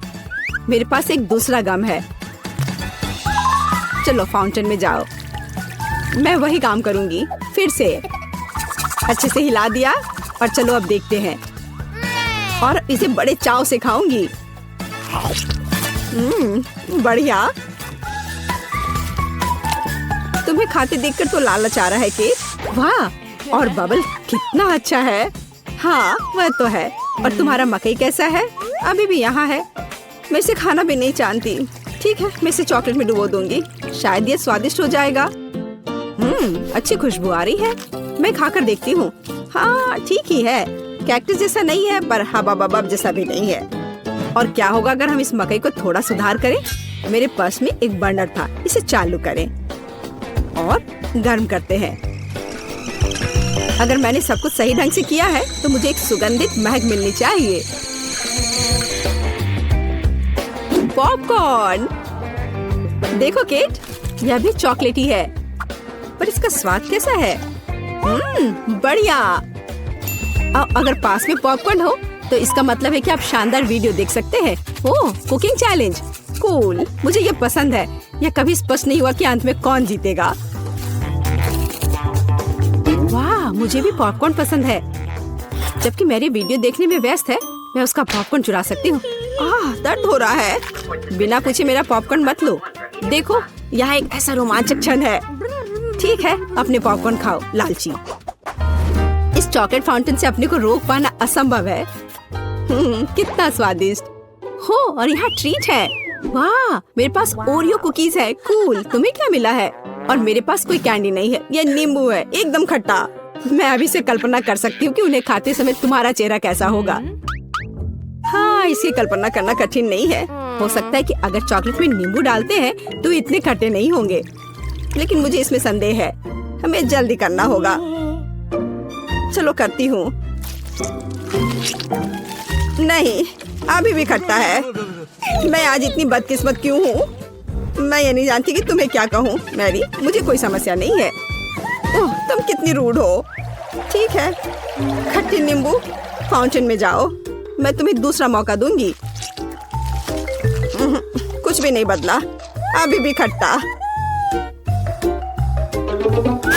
मेरे पास एक दूसरा गम है। चलो फाउंटेन में जाओ। मैं वही काम करूंगी फिर से। अच्छे से हिला दिया और चलो अब देखते हैं। और इसे बड़े चाव से खाऊंगी। बढ़िया। तुम्हें खाते देखकर तो लालच आ रहा है केक। वाह, और बबल कितना अच्छा है। हाँ वह तो है। और तुम्हारा मकई कैसा है? अभी भी यहाँ है। मैं इसे खाना भी नहीं जानती। ठीक है, मैं इसे चॉकलेट में डुबो दूंगी, शायद ये स्वादिष्ट हो जाएगा। अच्छी खुशबू आ रही है। मैं खाकर देखती हूँ। हाँ ठीक ही है, कैक्टस जैसा नहीं है पर हबा बबब जैसा भी नहीं है। और क्या होगा अगर हम इस मकई को थोड़ा सुधार करें? मेरे पास में एक बर्नर था, इसे चालू करें और गर्म करते हैं। अगर मैंने सब कुछ सही ढंग से किया है तो मुझे एक सुगंधित महक मिलनी चाहिए। पॉपकॉर्न देखो केट, यह भी चॉकलेटी है पर इसका स्वाद कैसा है? बढ़िया। अगर पास में पॉपकॉर्न हो तो इसका मतलब है कि आप शानदार वीडियो देख सकते हैं। ओह, कुकिंग चैलेंज, कूल। मुझे ये पसंद है। यह कभी स्पष्ट नहीं हुआ कि अंत में कौन जीतेगा। वाह, मुझे भी पॉपकॉर्न पसंद है। जबकि मेरी वीडियो देखने में व्यस्त है, मैं उसका पॉपकॉर्न चुरा सकती हूँ। दर्द हो रहा है। बिना पूछे मेरा पॉपकॉर्न मत लो। देखो, यहाँ एक ऐसा रोमांचक क्षण है। ठीक है, अपने पॉपकॉर्न खाओ लालची। इस चॉकलेट फाउंटेन से अपने को रोक पाना असंभव है। कितना स्वादिष्ट हो। और यहाँ ट्रीट है। वाह, मेरे पास ओरियो कुकीज है। कूल। तुम्हें क्या मिला है? और मेरे पास कोई कैंडी नहीं है। यह नींबू है, एकदम खट्टा। मैं अभी से कल्पना कर सकती हूँ कि उन्हें खाते समय तुम्हारा चेहरा कैसा होगा। हाँ, इसकी कल्पना करना कठिन नहीं है। हो सकता है कि अगर चॉकलेट में नींबू डालते हैं तो इतने खट्टे नहीं होंगे, लेकिन मुझे इसमें संदेह है। हमें जल्दी करना होगा। चलो करती हूँ। नहीं, अभी भी खट्टा है। मैं आज इतनी बदकिस्मत क्यों हूँ? मैं ये नहीं जानती कि तुम्हें क्या कहूँ। मैरी, मुझे कोई समस्या नहीं है। ओह, तुम कितनी रूड हो। ठीक है, खट्टी नींबू, फाउंटेन में जाओ। मैं तुम्हें दूसरा मौका दूंगी। कुछ भी नहीं बदला, अभी भी खट्टा।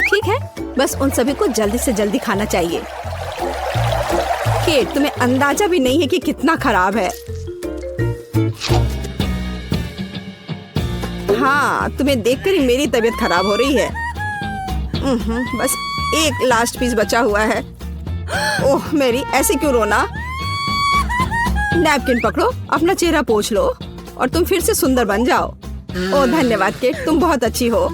ठीक है, बस उन सभी को जल्दी से जल्दी खाना चाहिए। केट, तुम्हें अंदाजा भी नहीं है कि कितना खराब है। हाँ, तुम्हें देखकर ही मेरी तबीयत खराब हो रही है। बस एक लास्ट पीस बचा हुआ है। ओह मेरी, ऐसे क्यों रोना? नैपकिन पकड़ो, अपना चेहरा पोंछ लो और तुम फिर से सुंदर बन जाओ। ओह धन्यवाद केट, तुम बहुत अच्छी हो।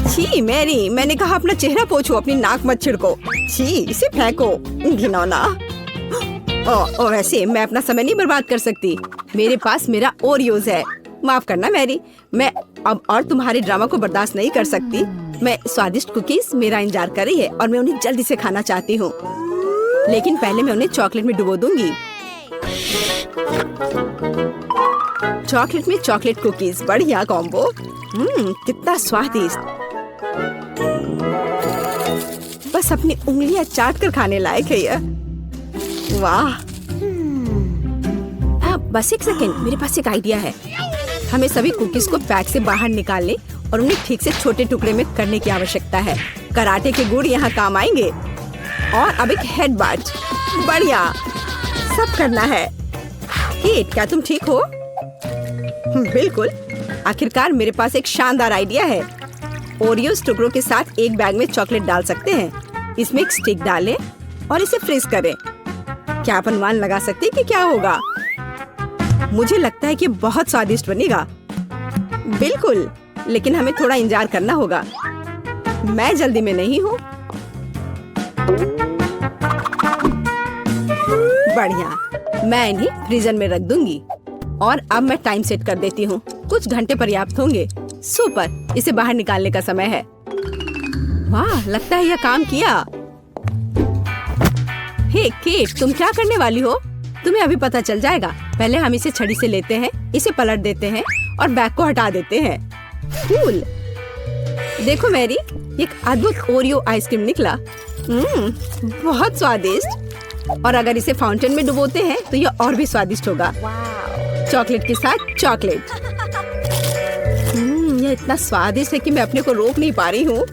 छी मैरी, मैंने कहा अपना चेहरा पोंछो, अपनी नाक मत छिड़को। छी, इसे फेंको, घिनौना। ओ वैसे मैं अपना समय नहीं बर्बाद कर सकती। मेरे पास मेरा ओरियोज है। माफ करना मैरी, मैं अब और तुम्हारे ड्रामा को बर्दाश्त नहीं कर सकती। मैं स्वादिष्ट कुकीज मेरा इंतजार कर रही है और मैं उन्हें जल्दी से खाना चाहती हूँ, लेकिन पहले मैं उन्हें चॉकलेट में डुबो दूंगी। चॉकलेट में चॉकलेट कुकीज, बढ़िया कॉम्बो। कितना स्वादिष्ट। बस अपनी उंगलियां चाट कर खाने लायक है यह। वाह। बस एक सेकेंड, मेरे पास एक आइडिया है। हमें सभी कुकीज को पैक से बाहर निकालने और उन्हें ठीक से छोटे टुकड़े में करने की आवश्यकता है। कराटे के गुण यहाँ काम आएंगे। और अब एक हेड बाट, बढ़िया, सब करना है। केट, क्या तुम ठीक हो? बिल्कुल। आखिरकार मेरे पास एक शानदार आइडिया है। ओरियोस टुकड़ों के साथ एक बैग में चॉकलेट डाल सकते हैं। इसमें एक स्टिक डालें और इसे फ्रीज करें। क्या आप अनुमान लगा सकते हैं कि क्या होगा? मुझे लगता है कि बहुत स्वादिष्ट बनेगा। बिल्कुल, लेकिन हमें थोड़ा इंतजार करना होगा। मैं जल्दी में नहीं हूँ। बढ़िया, मैं इन्हें फ्रीजर में रख दूंगी। और अब मैं टाइम सेट कर देती हूँ। कुछ घंटे पर्याप्त होंगे। सुपर, इसे बाहर निकालने का समय है। वाह, लगता है यह काम किया। हे केट, तुम क्या करने वाली हो? तुम्हें अभी पता चल जाएगा। पहले हम इसे छड़ी से लेते हैं, इसे पलट देते हैं और बैग को हटा देते हैं। कूल। देखो मैरी, एक अद्भुत ओरियो आइसक्रीम निकला। बहुत स्वादिष्ट। और अगर इसे फाउंटेन में डुबोते हैं तो यह और भी स्वादिष्ट होगा। चॉकलेट के साथ चॉकलेट। यह इतना स्वादिष्ट है कि मैं अपने को रोक नहीं पा रही हूँ।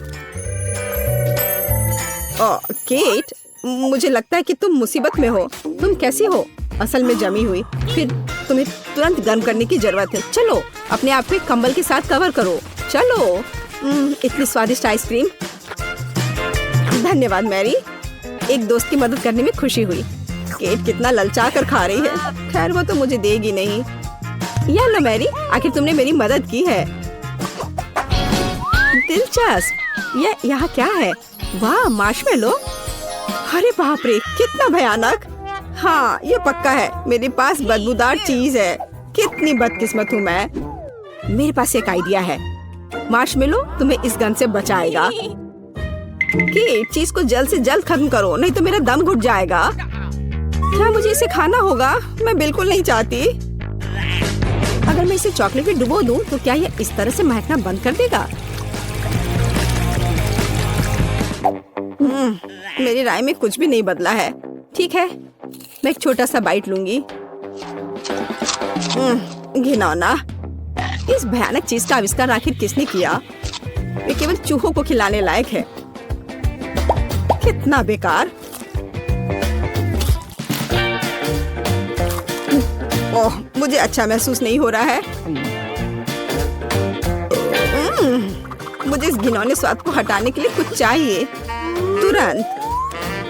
केट, मुझे लगता है कि तुम मुसीबत में हो। तुम कैसी हो? असल में जमी हुई। फिर तुम्हें तुरंत गर्म करने की जरूरत है। चलो, अपने आप को कंबल के साथ कवर करो। चलो। इतनी स्वादिष्ट आइसक्रीम। धन्यवाद मैरी, एक दोस्त की मदद करने में खुशी हुई। केट कितना ललचा कर खा रही है। खैर, वो तो मुझे देगी नहीं। या लो मैरी, आखिर तुमने मेरी मदद की है। दिलचस्प। यह यहाँ क्या है? वाह, मार्शमेलो। अरे बाप रे, कितना भयानक। हाँ, ये पक्का है। मेरे पास बदबूदार चीज है। कितनी बदकिस्मत हूँ मैं। मेरे पास एक आइडिया है। मार्शमेलो तुम्हें इस गन से बचाएगा। केट, चीज को जल्द से जल्द खत्म करो, नहीं तो मेरा दम घुट जाएगा। क्या मुझे इसे खाना होगा? मैं बिल्कुल नहीं चाहती। अगर मैं इसे चॉकलेट में डुबो दूं, तो क्या यह इस तरह से महकना बंद कर देगा? मेरी राय में कुछ भी नहीं बदला है। ठीक है, मैं एक छोटा सा बाइट लूंगी। घिनौना। इस भयानक चीज का आविष्कार आखिर किसने किया? ये केवल चूहों को खिलाने लायक है। कितना बेकार। ओह, मुझे अच्छा महसूस नहीं हो रहा है। मुझे इस घिनौने स्वाद को हटाने के लिए कुछ चाहिए तुरंत।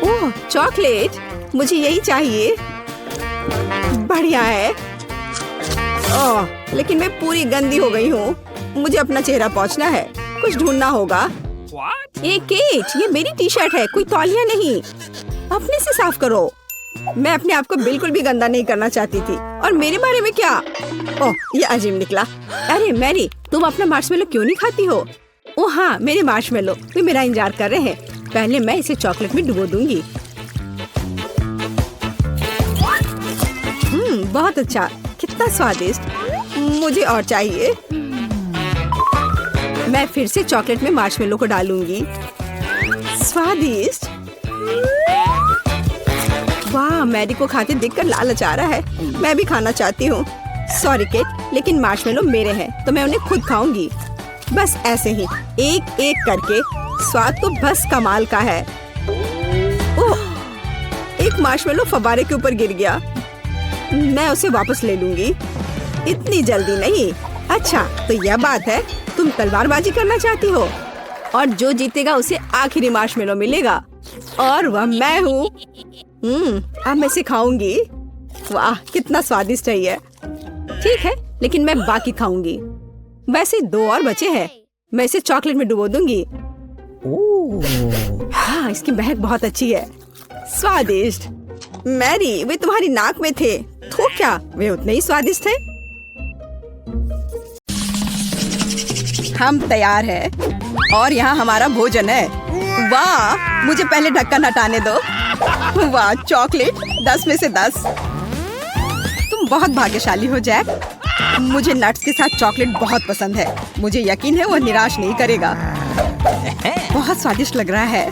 ओह, चॉकलेट, मुझे यही चाहिए। बढ़िया है। ओह, लेकिन मैं पूरी गंदी हो गई हूँ। मुझे अपना चेहरा पोंछना है। कुछ ढूंढना होगा। एक केट, ये मेरी टी शर्ट है, कोई तौलिया नहीं। अपने से साफ करो। मैं अपने आप को बिल्कुल भी गंदा नहीं करना चाहती थी। और मेरे बारे में क्या? ओह, ये अजीब निकला। अरे मैरी, तुम अपना मार्शमेलो क्यों नहीं खाती हो? ओह हाँ, मेरे मार्शमेलो, वे मेरा इंतजार कर रहे हैं। पहले मैं इसे चॉकलेट में डुबो दूंगी। बहुत अच्छा, कितना स्वादिष्ट। मुझे और चाहिए। मैं फिर से चॉकलेट में मार्शमेलो को डालूंगी। स्वादिष्ट। वाह, मैरी को खाते देखकर लालच आ रहा है। मैं भी खाना चाहती हूँ। सॉरी केट, लेकिन मार्शमेलो मेरे हैं, तो मैं उन्हें खुद खाऊंगी। बस ऐसे ही, एक एक करके। स्वाद तो बस कमाल का है। ओह, एक मार्शमेलो फव्वारे के ऊपर गिर गया। मैं उसे वापस ले लूंगी। इतनी जल्दी नहीं। अच्छा, तो यह बात है, तुम तलवारबाजी करना चाहती हो। और जो जीतेगा उसे आखिरी मार्शमेलो मिलेगा। और वह मैं हूँ। अब मैं इसे खाऊंगी। वाह, कितना स्वादिष्ट है ये। ठीक है, लेकिन मैं बाकी खाऊंगी। वैसे 2 और बचे हैं। मैं इसे चॉकलेट में डुबो दूंगी। हाँ, इसकी महक बहुत अच्छी है। स्वादिष्ट। मैरी, वे तुम्हारी नाक में थे। तो क्या वे उतने ही स्वादिष्ट थे? हम तैयार हैं और यहाँ हमारा भोजन है। वाह, मुझे पहले ढक्कन हटाने दो। वाह, चॉकलेट 10 में से 10। तुम बहुत भाग्यशाली हो जैक। मुझे नट्स के साथ चॉकलेट बहुत पसंद है। मुझे यकीन है वह निराश नहीं करेगा। बहुत स्वादिष्ट लग रहा है।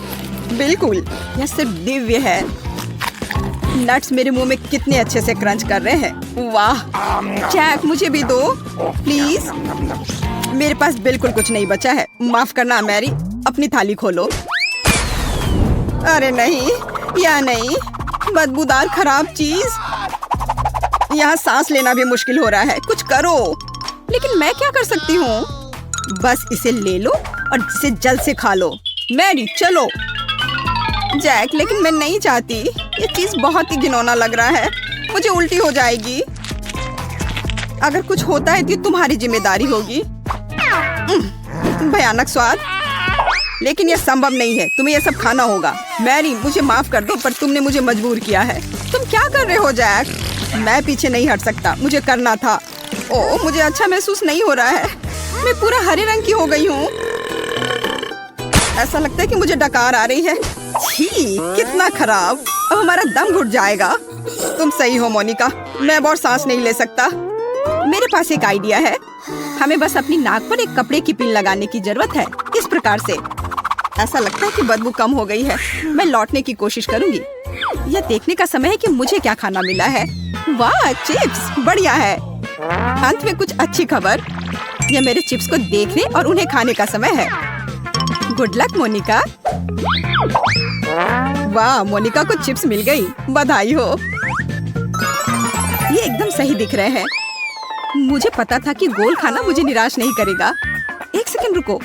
बिल्कुल, यह सिर्फ दिव्य है। नट्स मेरे मुंह में कितने अच्छे से क्रंच कर रहे हैं। वाह, जैक, मुझे भी दो प्लीज। मेरे पास बिल्कुल कुछ नहीं बचा है। माफ करना मैरी, अपनी थाली खोलो। अरे नहीं, या नहीं, बदबूदार खराब चीज। यहाँ सांस लेना भी मुश्किल हो रहा है। कुछ करो। लेकिन मैं क्या कर सकती हूँ? बस इसे ले लो और इसे जल्द से खा लो। मैरी, चलो। जैक, लेकिन मैं नहीं चाहती। ये चीज बहुत ही घिनौना लग रहा है। मुझे उल्टी हो जाएगी। अगर कुछ होता है तो तुम्हारी जिम्मेदारी होगी। भयानक स्वाद। लेकिन ये संभव नहीं है, तुम्हें ये सब खाना होगा। मैरी, मुझे माफ कर दो, पर तुमने मुझे मजबूर किया है। तुम क्या कर रहे हो जैक? मैं पीछे नहीं हट सकता, मुझे करना था। ओह, मुझे अच्छा महसूस नहीं हो रहा है। मैं पूरा हरे रंग की हो गई हूँ। ऐसा लगता है कि मुझे डकार आ रही है। छी, कितना खराब। अब हमारा दम घुट जाएगा। तुम सही हो मोनिका, मैं अब और सांस नहीं ले सकता। मेरे पास एक आइडिया है। हमें बस अपनी नाक पर एक कपड़े की पिन लगाने की जरूरत है, इस प्रकार से। ऐसा लगता है कि बदबू कम हो गई है। मैं लौटने की कोशिश करूंगी। यह देखने का समय है कि मुझे क्या खाना मिला है। वाह, चिप्स, बढ़िया है। अंत में कुछ अच्छी खबर। यह मेरे चिप्स को देखने और उन्हें खाने का समय है। Good luck Monica. वाह, मोनिका को चिप्स मिल गई, बधाई हो। ये एकदम सही दिख रहे हैं। मुझे पता था कि गोल खाना मुझे निराश नहीं करेगा। एक सेकंड रुको,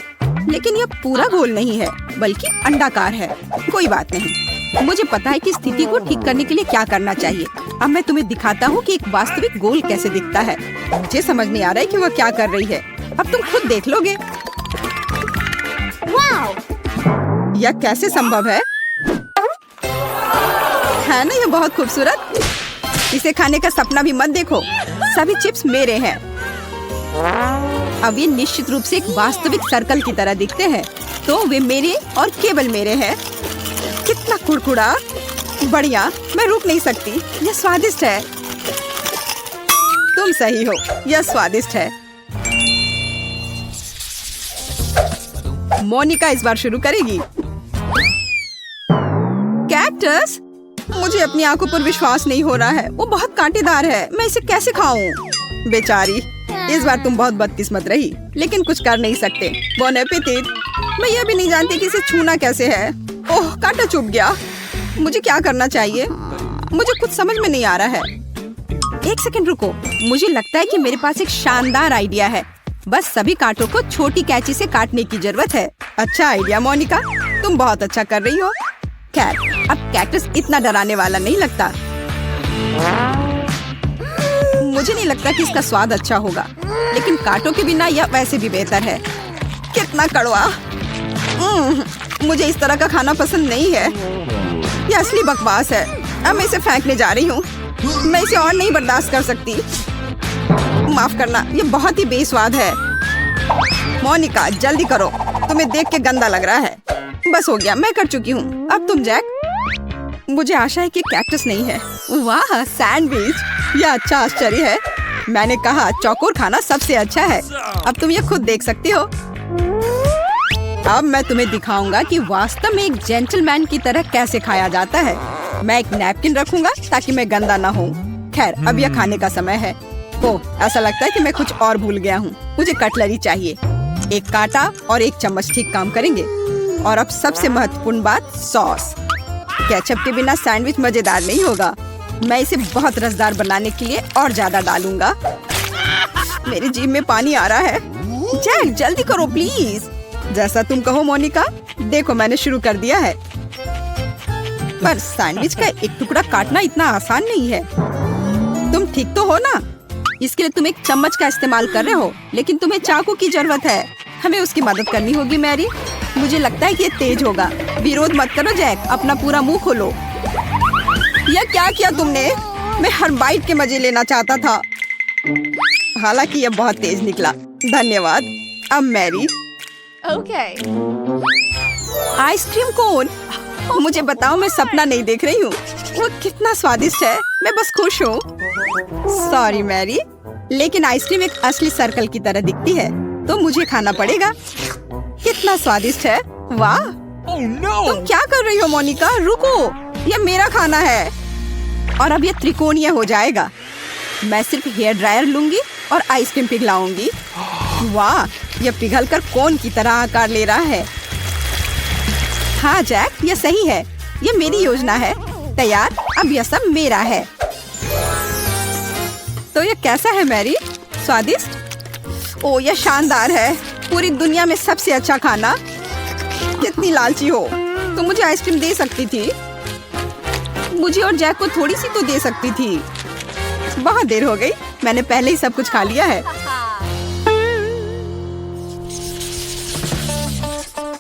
लेकिन यह पूरा गोल नहीं है, बल्कि अंडाकार है। कोई बात नहीं, मुझे पता है कि स्थिति को ठीक करने के लिए क्या करना चाहिए। अब मैं तुम्हें दिखाता हूँ कि एक वास्तविक गोल कैसे दिखता है। मुझे समझ नहीं आ रहा है कि वह क्या कर रही है। अब तुम खुद देख लोगे। यह कैसे संभव है ना? यह बहुत खूबसूरत। इसे खाने का सपना भी मत देखो। सभी चिप्स मेरे हैं। अब ये निश्चित रूप से एक वास्तविक सर्कल की तरह दिखते हैं, तो वे मेरे और केवल मेरे हैं। कितना कुड़कुड़ा, बढ़िया। मैं रुक नहीं सकती। यह स्वादिष्ट है। तुम सही हो, यह स्वादिष्ट है। मोनिका इस बार शुरू करेगी। कैक्टस, मुझे अपनी आंखों पर विश्वास नहीं हो रहा है। वो बहुत कांटेदार है। मैं इसे कैसे खाऊं? बेचारी, इस बार तुम बहुत बदकिस्मत रही, लेकिन कुछ कर नहीं सकते। Bone appétit. मैं यह भी नहीं जानती कि इसे छूना कैसे है। ओह, कांटा चुभ गया। मुझे क्या करना चाहिए? मुझे कुछ समझ में नहीं आ रहा है। एक सेकंड रुको, मुझे लगता है कि मेरे पास एक शानदार आइडिया है। बस सभी कांटों को छोटी कैंची से काटने की जरूरत है। अच्छा आइडिया मोनिका, तुम बहुत अच्छा कर रही हो। खैर, अब कैक्टस इतना डराने वाला नहीं लगता। मुझे नहीं लगता कि इसका स्वाद अच्छा होगा, लेकिन कांटों के बिना यह वैसे भी बेहतर है। कितना कड़वा। मुझे इस तरह का खाना पसंद नहीं है। यह असली बकवास है। अब मैं इसे फेंकने जा रही हूँ। मैं इसे और नहीं बर्दाश्त कर सकती। माफ करना, ये बहुत ही बेस्वाद है। मोनिका, जल्दी करो, तुम्हें देख के गंदा लग रहा है। बस हो गया, मैं कर चुकी हूँ। अब तुम जैक। मुझे आशा है कि कैक्टस नहीं है। वाह, सैंडविच, यह अच्छा आश्चर्य है। मैंने कहा चौकोर खाना सबसे अच्छा है। अब तुम ये खुद देख सकती हो। अब मैं तुम्हें दिखाऊंगा कि वास्तव में एक जेंटलमैन की तरह कैसे खाया जाता है। मैं एक नैपकिन रखूंगा ताकि मैं गंदा ना हूँ। खैर, अब यह खाने का समय है। ओह, ऐसा लगता है कि मैं कुछ और भूल गया हूँ। मुझे कटलरी चाहिए। एक कांटा और एक चम्मच ठीक काम करेंगे। और अब सबसे महत्वपूर्ण बात, सॉस। केचप के बिना सैंडविच मजेदार नहीं होगा। मैं इसे बहुत रसदार बनाने के लिए और ज्यादा डालूंगा। मेरी जीभ में पानी आ रहा है। जैक, जल्दी करो प्लीज। जैसा तुम कहो मोनिका। देखो, मैंने शुरू कर दिया है। पर सैंडविच का एक टुकड़ा काटना इतना आसान नहीं है। तुम ठीक तो हो ना? इसके लिए तुम एक चम्मच का इस्तेमाल कर रहे हो, लेकिन तुम्हें चाकू की जरूरत है। हमें उसकी मदद करनी होगी मैरी। मुझे लगता है कि ये तेज होगा। विरोध मत करो जैक, अपना पूरा मुंह खोलो। यह क्या किया तुमने? मैं हर बाइट के मजे लेना चाहता था। हालांकि यह बहुत तेज निकला। धन्यवाद। अब मैरी।
Okay.
Ice cream cone. मुझे बताओ, मैं सपना नहीं देख रही हूँ। वो कितना स्वादिष्ट है। मैं बस खुश हूँ। सॉरी मैरी, लेकिन आइसक्रीम एक असली सर्कल की तरह दिखती है, तो मुझे खाना पड़ेगा। कितना स्वादिष्ट है। वाह।
Oh no!
तुम क्या कर रही हो मोनिका? रुको, यह मेरा खाना है। और अब यह त्रिकोणीय हो जाएगा। मैं सिर्फ हेयर ड्रायर लूंगी और आइसक्रीम पिघलाऊंगी। वाह, यह पिघलकर कोन की तरह आकार ले रहा है। हाँ जैक, यह सही है। यह मेरी योजना है। तैयार, अब यह सब मेरा है। तो यह कैसा है मैरी? स्वादिष्ट? ओ, यह शानदार है। पूरी दुनिया में सबसे अच्छा खाना। कितनी लालची हो। तुम मुझे आइसक्रीम दे सकती थी। मुझे और जैक को थोड़ी सी तो दे सकती थी। बहुत देर हो गई, मैंने पहले ही सब कुछ खा लिया है।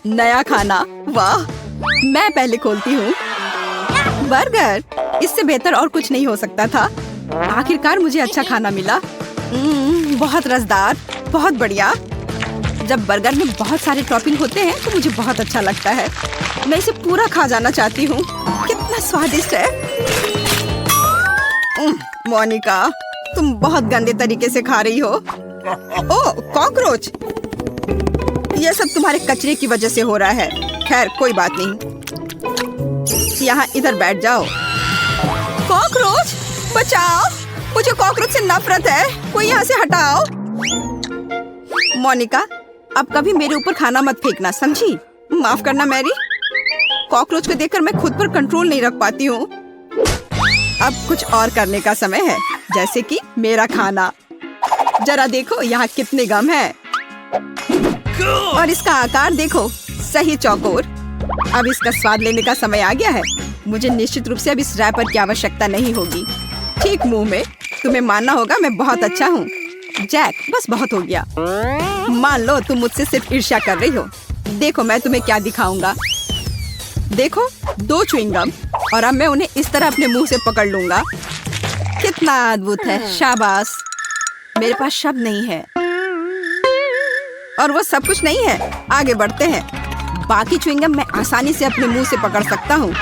नया खाना, वाह। मैं पहले खोलती हूँ। बर्गर, इससे बेहतर और कुछ नहीं हो सकता था। आखिरकार मुझे अच्छा खाना मिला। बहुत रसदार, बहुत बढ़िया। जब बर्गर में बहुत सारे टॉपिंग होते हैं तो मुझे बहुत अच्छा लगता है। मैं इसे पूरा खा जाना चाहती हूँ। कितना स्वादिष्ट है। मोनिका, तुम बहुत गंदे तरीके से खा रही हो। ओह, कॉकरोच। यह सब तुम्हारे कचरे की वजह से हो रहा है। खैर, कोई बात नहीं। यहाँ इधर बैठ जाओ। कॉकरोच, बचाओ। मुझे कॉकरोच से नफरत है। कोई यहाँ से हटाओ। मोनिका, अब कभी मेरे ऊपर खाना मत फेंकना, समझी? माफ करना मैरी। कॉकरोच को देखकर मैं खुद पर कंट्रोल नहीं रख पाती हूँ। अब कुछ और करने का समय है, जैसे कि मेरा खाना। जरा देखो यहाँ कितने गम है। और इसका आकार देखो, सही चौकोर। अब इसका स्वाद लेने का समय आ गया है। मुझे निश्चित रूप से अब इस रैपर की आवश्यकता नहीं होगी। ठीक मुंह में। तुम्हें मानना होगा मैं बहुत अच्छा हूँ। जैक, बस बहुत हो गया। मान लो तुम मुझसे सिर्फ ईर्ष्या कर रही हो। देखो मैं तुम्हें क्या दिखाऊंगा। देखो, 2 च्युइंगम, और अब मैं उन्हें इस तरह अपने मुंह से पकड़ लूंगा। कितना अद्भुत है, शाबाश। मेरे पास शब्द नहीं है। और वो सब कुछ नहीं है। आगे बढ़ते हैं। बाकी च्युइंगम मैं आसानी से अपने मुंह से पकड़ सकता हूँ।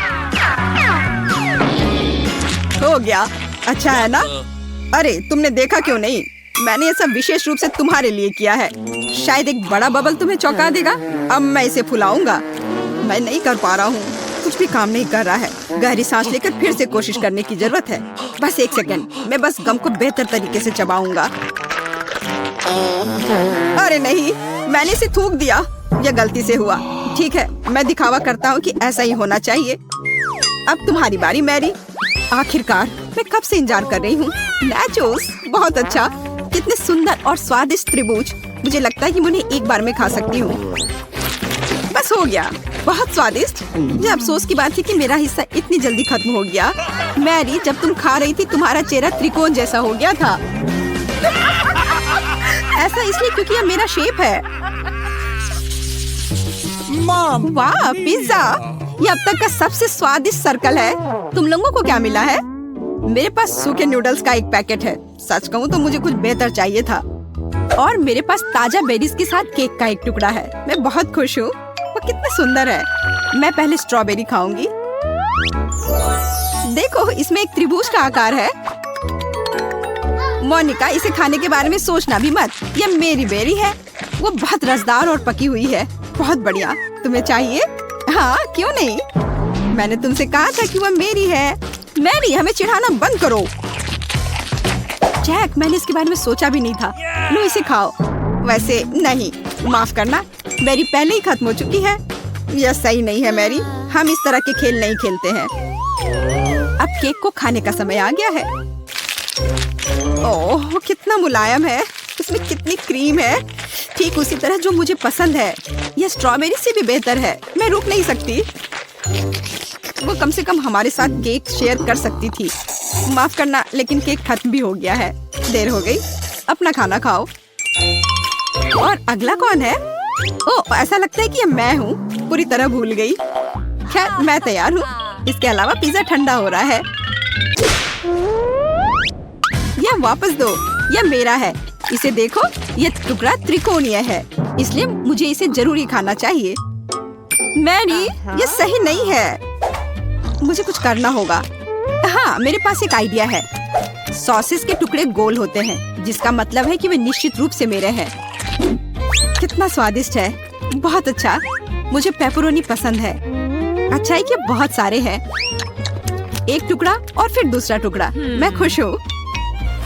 हो गया। अच्छा है ना? अरे, तुमने देखा क्यों नहीं? मैंने ये सब विशेष रूप से तुम्हारे लिए किया है। शायद एक बड़ा बबल तुम्हें चौंका देगा। अब मैं इसे फुलाऊंगा। मैं नहीं कर पा रहा हूँ। कुछ भी काम नहीं कर रहा है। गहरी सांस लेकर फिर से कोशिश करने की जरूरत है। बस 1 सेकंड। मैं बस गम को बेहतर तरीके से चबाऊंगा। अरे नहीं, मैंने इसे थूक दिया। यह गलती से हुआ। ठीक है, मैं दिखावा करता हूँ कि ऐसा ही होना चाहिए। अब तुम्हारी बारी मैरी। आखिरकार, मैं कब से इंतजार कर रही हूँ। नाचोस, बहुत अच्छा। कितने सुंदर और स्वादिष्ट त्रिभुज। मुझे लगता है कि मैं उन्हें एक बार में खा सकती हूँ। बस हो गया। बहुत स्वादिष्ट। मुझे अफसोस की बात थी कि मेरा हिस्सा इतनी जल्दी खत्म हो गया। मैरी, जब तुम खा रही थी तुम्हारा चेहरा त्रिकोण जैसा हो गया था। ऐसा इसलिए क्योंकि यह मेरा शेप है।
Mom!
वाह, पिज्जा। ये अब तक का सबसे स्वादिष्ट सर्कल है। तुम लोगों को क्या मिला है? मेरे पास सूखे नूडल्स का एक पैकेट है। सच कहूँ तो मुझे कुछ बेहतर चाहिए था। और मेरे पास ताजा बेरीज के साथ केक का एक टुकड़ा है। मैं बहुत खुश हूँ। वो कितना सुंदर है। मैं पहले स्ट्रॉबेरी खाऊंगी। देखो, इसमें एक त्रिभुज का आकार है। मोनिका, इसे खाने के बारे में सोचना भी मत। यह मेरी बेरी है। वो बहुत रसदार और पकी हुई है। बहुत बढ़िया। तुम्हें चाहिए? हाँ, क्यों नहीं। मैंने तुमसे कहा था कि वह मेरी है। मैरी, हमें चिढ़ाना बंद करो। जैक, मैंने इसके बारे में सोचा भी नहीं था। लो, इसे खाओ। वैसे नहीं, माफ करना, मेरी पहले ही खत्म हो चुकी है। यह सही नहीं है मैरी। हम इस तरह के खेल नहीं खेलते हैं। अब केक को खाने का समय आ गया है। ओह, कितना मुलायम है। इसमें कितनी क्रीम है। ठीक उसी तरह जो मुझे पसंद है। यह स्ट्रॉबेरी से भी बेहतर है। मैं रुक नहीं सकती। वो कम से कम हमारे साथ केक शेयर कर सकती थी। माफ करना, लेकिन केक खत्म भी हो गया है। देर हो गई। अपना खाना खाओ। और अगला कौन है? ओह, ऐसा लगता है कि यह मैं हूँ। पूरी तरह भूल गई। खैर, मैं तैयार हूँ। इसके अलावा पिज्जा ठंडा हो रहा है। यह वापस दो। यह मेरा है। इसे देखो, यह टुकड़ा त्रिकोणीय है, इसलिए मुझे इसे जरूरी खाना चाहिए। मैरी, यह सही नहीं है। मुझे कुछ करना होगा। हाँ, मेरे पास एक आइडिया है। सॉसेस के टुकड़े गोल होते हैं, जिसका मतलब है कि वे निश्चित रूप से मेरे हैं। कितना स्वादिष्ट है। बहुत अच्छा। मुझे पेपरोनी पसंद है। अच्छा है कि बहुत सारे हैं। एक टुकड़ा और फिर दूसरा टुकड़ा। मैं खुश हूँ।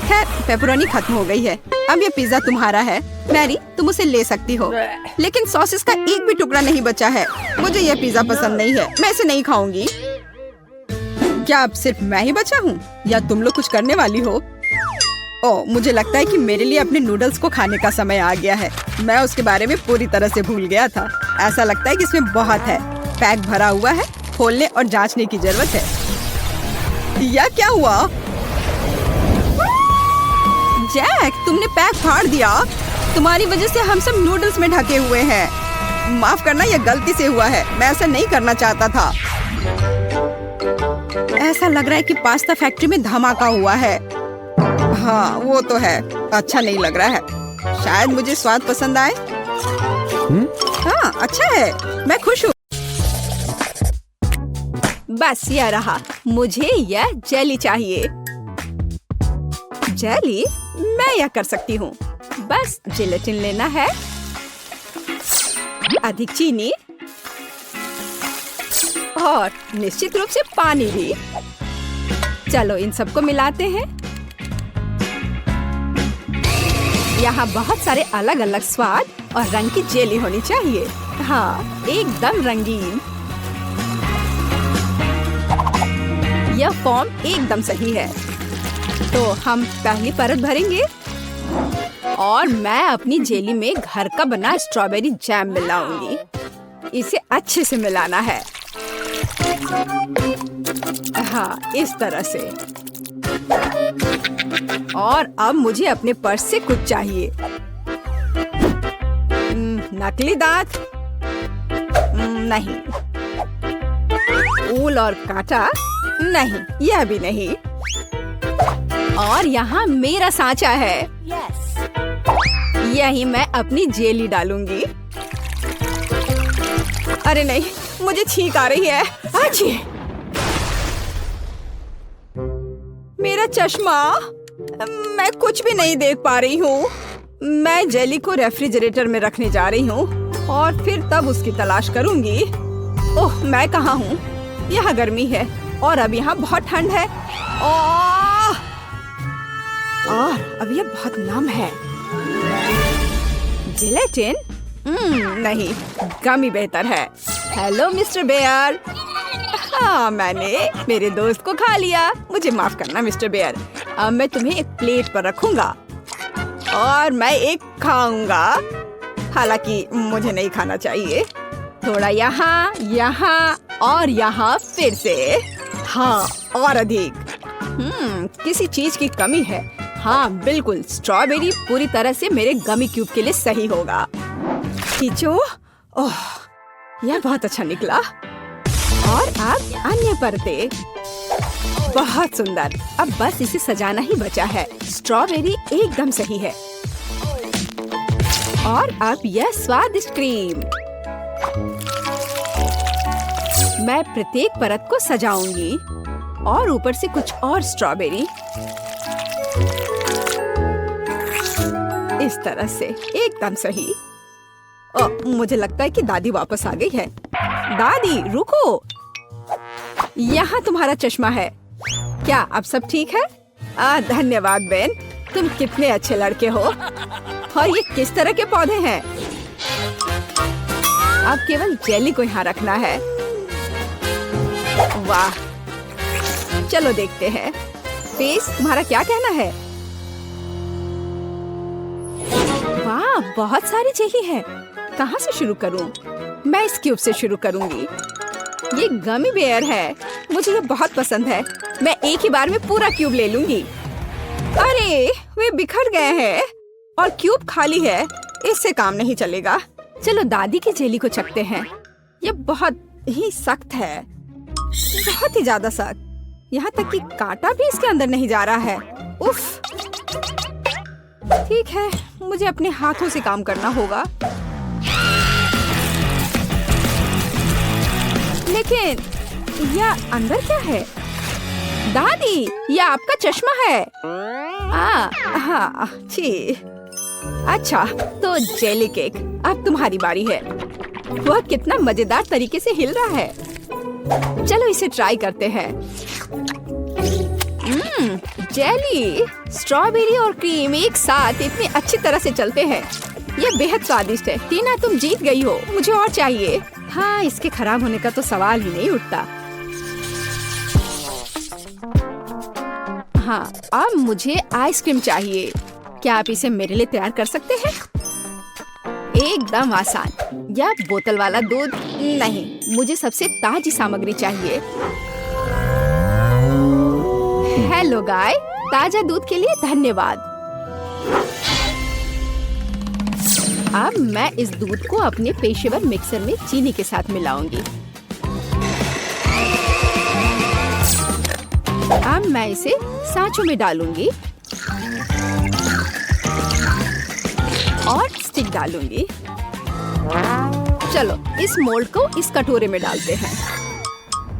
खैर, पेपरोनी खत्म हो गई है। अब ये पिज्जा तुम्हारा है। मैरी, तुम उसे ले सकती हो, लेकिन सॉसेस का एक भी टुकड़ा नहीं बचा है। मुझे यह पिज्जा पसंद नहीं है। मैं इसे नहीं खाऊंगी। क्या अब सिर्फ मैं ही बचा हूँ, या तुम लोग कुछ करने वाली हो? ओह, मुझे लगता है कि मेरे लिए अपने नूडल्स को खाने का समय आ गया है। मैं उसके बारे में पूरी तरह से भूल गया था। ऐसा लगता है कि इसमें बहुत है। पैक भरा हुआ है। खोलने और जांचने की जरूरत है। यह क्या हुआ? जैक, तुमने पैक फाड़ दिया। तुम्हारी वजह से हम सब नूडल्स में ढके हुए हैं। माफ करना, ये गलती से हुआ है। मैं ऐसा नहीं करना चाहता था। ऐसा लग रहा है कि पास्ता फैक्ट्री में धमाका हुआ है। हाँ, वो तो है। अच्छा नहीं लग रहा है। शायद मुझे स्वाद पसंद आए। हाँ, अच्छा है। मैं खुश हूँ। बस यह रहा। मुझे यह जेली चाहिए। जेली? मैं यह कर सकती हूँ। बस जिलेटिन लेना है, अधिक चीनी और निश्चित रूप से पानी भी। चलो इन सबको मिलाते हैं। यहाँ बहुत सारे अलग अलग स्वाद और रंग की जेली होनी चाहिए। हाँ, एकदम रंगीन। यह फॉर्म एकदम सही है। तो हम पहली परत भरेंगे और मैं अपनी जेली में घर का बना स्ट्रॉबेरी जैम मिलाऊंगी। इसे अच्छे से मिलाना है। हाँ, इस तरह से। और अब मुझे अपने पर्स से कुछ चाहिए। नकली दांत? नहीं। ऊल और कांटा? नहीं, यह भी नहीं। और यहाँ मेरा सांचा है। यही मैं अपनी जेली डालूंगी। अरे नहीं, मुझे छींक आ रही है। आजी! मेरा चश्मा! मैं कुछ भी नहीं देख पा रही हूँ। मैं जेली को रेफ्रिजरेटर में रखने जा रही हूँ और फिर तब उसकी तलाश करूंगी। ओह, मैं कहाँ हूँ? यहाँ गर्मी है और अब यहाँ बहुत ठंड है। और अब यह बहुत नम है। जिलेटिन? नहीं, गमी बेहतर है। Hello mister Bear. हाँ, मैंने मेरे दोस्त को खा लिया। मुझे माफ करना मिस्टर बेयर। अब मैं तुम्हें एक प्लेट पर रखूंगा और मैं एक खाऊंगा। हालांकि मुझे नहीं खाना चाहिए। थोड़ा यहाँ, यहाँ और यहाँ फिर से। हाँ, और अधिक। किसी चीज की कमी है। हाँ, बिल्कुल। स्ट्रॉबेरी पूरी तरह से मेरे गमी क्यूब के लिए सही होगा। खींचो। ओह, यह बहुत अच्छा निकला। और अब अन्य परतें। बहुत सुंदर। अब बस इसे सजाना ही बचा है। स्ट्रॉबेरी एकदम सही है। और अब यह स्वादिष्ट क्रीम। मैं प्रत्येक परत को सजाऊंगी और ऊपर से कुछ और स्ट्रॉबेरी। इस तरह से एकदम सही। मुझे लगता है कि दादी वापस आ गई है। दादी, रुको। यहाँ तुम्हारा चश्मा है। क्या अब सब ठीक है? धन्यवाद बेन। तुम कितने अच्छे लड़के हो। और ये किस तरह के पौधे हैं? अब केवल जेली को यहाँ रखना है। वाह, चलो देखते हैं। फेस, तुम्हारा क्या कहना है? वाह, बहुत सारी जेली है। कहाँ से शुरू करूं? मैं इस क्यूब से शुरू करूंगी। ये गमी बेयर है। मुझे ये बहुत पसंद है। मैं एक ही बार में पूरा क्यूब ले लूंगी। अरे, वे बिखर गए हैं और क्यूब खाली है। इससे काम नहीं चलेगा। चलो दादी की जेली को चखते हैं। ये बहुत ही सख्त है, बहुत ही ज्यादा सख्त। यहाँ तक कि कांटा भी इसके अंदर नहीं जा रहा है। उफ। ठीक है, मुझे अपने हाथों से काम करना होगा। लेकिन यह अंदर क्या है? दादी, यह आपका चश्मा है। हाँ, छी। अच्छा, तो जेली केक, अब तुम्हारी बारी है। वह कितना मजेदार तरीके से हिल रहा है। चलो इसे ट्राई करते हैं। जेली, स्ट्रॉबेरी और क्रीम एक साथ इतनी अच्छी तरह से चलते हैं। यह बेहद स्वादिष्ट है। टीना, तुम जीत गई हो। मुझे और चाहिए। हाँ, इसके खराब होने का तो सवाल ही नहीं उठता। हाँ, अब मुझे आइसक्रीम चाहिए। क्या आप इसे मेरे लिए तैयार कर सकते हैं? एकदम आसान। या बोतल वाला दूध? नहीं, मुझे सबसे ताजी सामग्री चाहिए। हेलो गाय, ताजा दूध के लिए धन्यवाद। अब मैं इस दूध को अपने पेशेवर मिक्सर में चीनी के साथ मिलाऊंगी। अब मैं इसे सांचों में डालूंगी और स्टिक डालूंगी। चलो इस मोल्ड को इस कटोरे में डालते हैं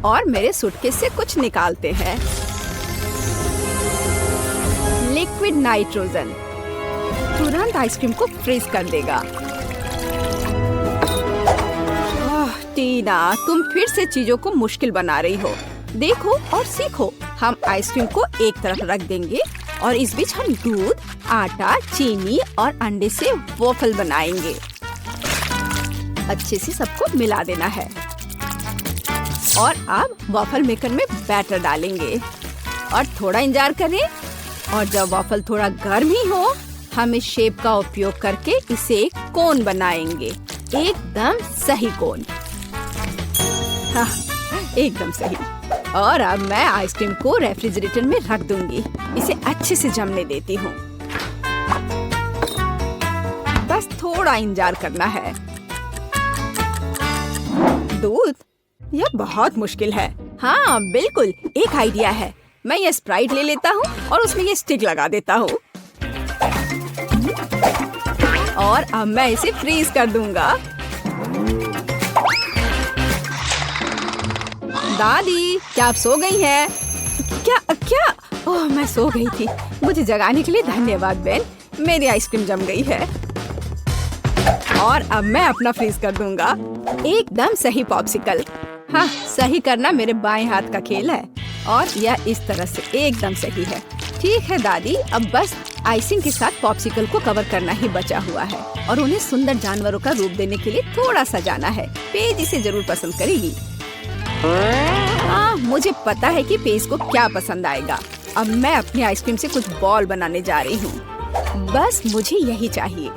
और मेरे सूटकेस से कुछ निकालते हैं। लिक्विड नाइट्रोजन तुरंत आइसक्रीम को फ्रीज कर देगा। टीना, तुम फिर से चीजों को मुश्किल बना रही हो। देखो और सीखो। हम आइसक्रीम को एक तरफ रख देंगे और इस बीच हम दूध, आटा, चीनी और अंडे से वॉफल बनाएंगे। अच्छे से सबको मिला देना है और अब वॉफल मेकर में बैटर डालेंगे और थोड़ा इंतजार करें। और जब वॉफल थोड़ा गर्म ही हो, हम इस शेप का उपयोग करके इसे एक कोन बनाएंगे। एकदम सही कोन। हाँ, एकदम सही। और अब मैं आइसक्रीम को रेफ्रिजरेटर में रख दूंगी। इसे अच्छे से जमने देती हूँ। बस थोड़ा इंतजार करना है। दूध? यह बहुत मुश्किल है। हाँ बिल्कुल, एक आइडिया है। मैं ये स्प्राइट ले लेता हूँ और उसमें ये स्टिक लगा देता हूँ और अब मैं इसे फ्रीज कर दूंगा। दादी, क्या आप सो गई हैं? क्या? ओह, मैं सो गई थी। मुझे जगाने के लिए धन्यवाद बेन। मेरी आइसक्रीम जम गई है और अब मैं अपना फ्रीज कर दूंगा। एकदम सही पॉप्सिकल। हाँ, सही करना मेरे बाएं हाथ का खेल है और यह इस तरह से एकदम सही है। ठीक है दादी, अब बस आइसिंग के साथ पॉप्सिकल को कवर करना ही बचा हुआ है और उन्हें सुंदर जानवरों का रूप देने के लिए थोड़ा सजाना है। पेज इसे जरूर पसंद करेगी। हाँ, मुझे पता है कि पेज को क्या पसंद आएगा। अब मैं अपनी आइसक्रीम से कुछ बॉल बनाने जा रही हूँ। बस मुझे यही चाहिए।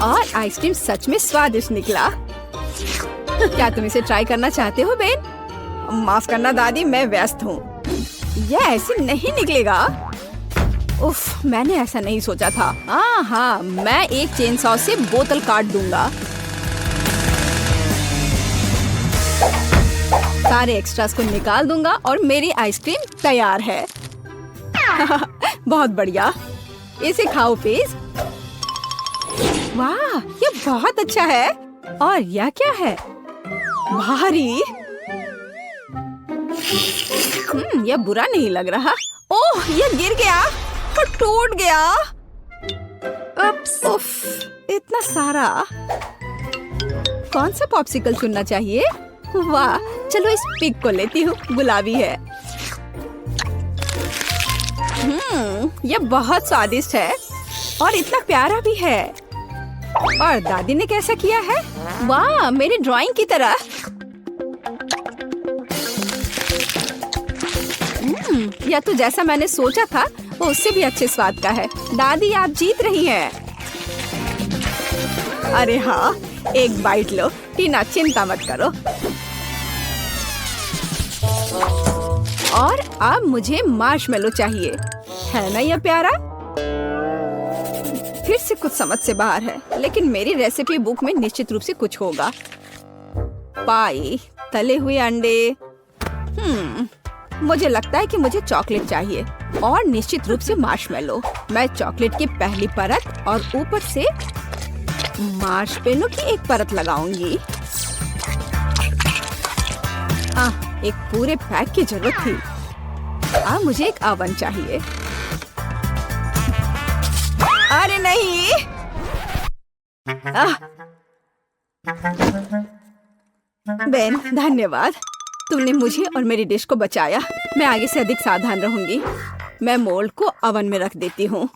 और आइसक्रीम सच में स्वादिष्ट निकला। क्या तुम इसे ट्राई करना चाहते हो बेन? माफ करना दादी, मैं व्यस्त हूँ। यह ऐसे नहीं निकलेगा। उफ, मैंने ऐसा नहीं सोचा था। हाँ, मैं एक चेन सॉ से बोतल काट दूंगा। सारे एक्स्ट्रास को निकाल दूंगा और मेरी आइसक्रीम तैयार है। बहुत बढ़िया। इसे खाओ पेज। वाह, ये बहुत अच्छा है। और यह क्या है? भारी। यह बुरा नहीं लग रहा। ओह, यह गिर गया और टूट गया। उफ, इतना सारा। कौन सा पॉप्सिकल चुनना चाहिए? वाह, चलो इस पिग को लेती हूँ। गुलाबी है। यह बहुत स्वादिष्ट है और इतना प्यारा भी है। और दादी ने कैसा किया है? वाह, मेरी ड्राइंग की तरह। यह तो जैसा मैंने सोचा था वो उससे भी अच्छे स्वाद का है। दादी, आप जीत रही हैं। अरे हाँ, एक बाइट लो। टीना, चिंता मत करो। और अब मुझे मार्शमेलो चाहिए। है ना यह प्यारा? फिर से कुछ समझ से बाहर है, लेकिन मेरी रेसिपी बुक में निश्चित रूप से कुछ होगा। पाई, तले हुए अंडे। मुझे लगता है कि मुझे चॉकलेट चाहिए और निश्चित रूप से मार्शमेलो। मैं चॉकलेट की पहली परत और ऊपर से मार्शमेलो की एक परत लगाऊंगी। एक पूरे पैक की जरूरत थी। अब मुझे एक ओवन चाहिए। अरे नहीं। बेन, धन्यवाद। तुमने मुझे और मेरी डिश को बचाया। मैं आगे से अधिक सावधान रहूंगी। मैं मोल्ड को ओवन में रख देती हूँ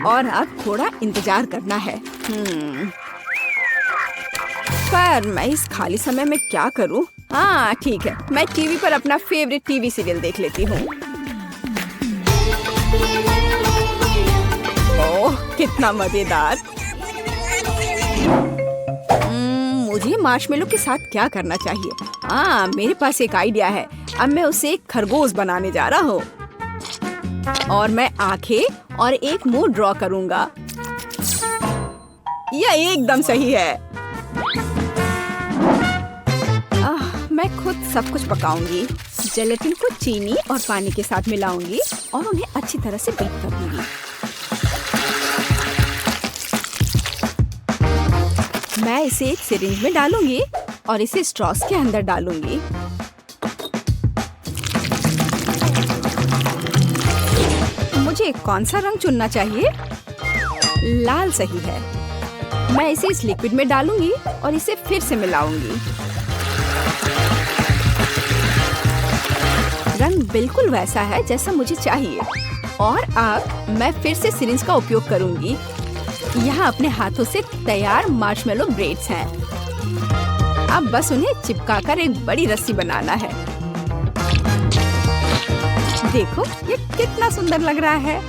और अब थोड़ा इंतजार करना है। पर मैं इस खाली समय में क्या करूँ? हाँ ठीक है, मैं टीवी पर अपना फेवरेट टीवी सीरियल देख लेती हूँ। ओह, कितना मजेदार। मुझे मार्शमेलो के साथ क्या करना चाहिए? हाँ, मेरे पास एक आइडिया है। अब मैं उसे एक खरगोश बनाने जा रहा हूँ। और मैं आंखें और एक मुंह ड्रॉ करूंगा। यह एकदम सही है। मैं खुद सब कुछ पकाऊंगी। जेलेटिन को चीनी और पानी के साथ मिलाऊंगी और उन्हें अच्छी तरह से बीट करूंगी। मैं इसे एक सिरिंज में डालूंगी और इसे स्ट्रॉस के अंदर डालूंगी। मुझे कौन सा रंग चुनना चाहिए? लाल सही है। मैं इसे इस लिक्विड में डालूंगी और इसे फिर से मिलाऊंगी। रंग बिल्कुल वैसा है जैसा मुझे चाहिए। और अब मैं फिर से सिरिंज का उपयोग करूंगी। यहाँ अपने हाथों से तैयार मार्शमेलो ब्रेड्स हैं। अब बस उन्हें चिपकाकर एक बड़ी रस्सी बनाना है। देखो ये कितना सुंदर लग रहा है।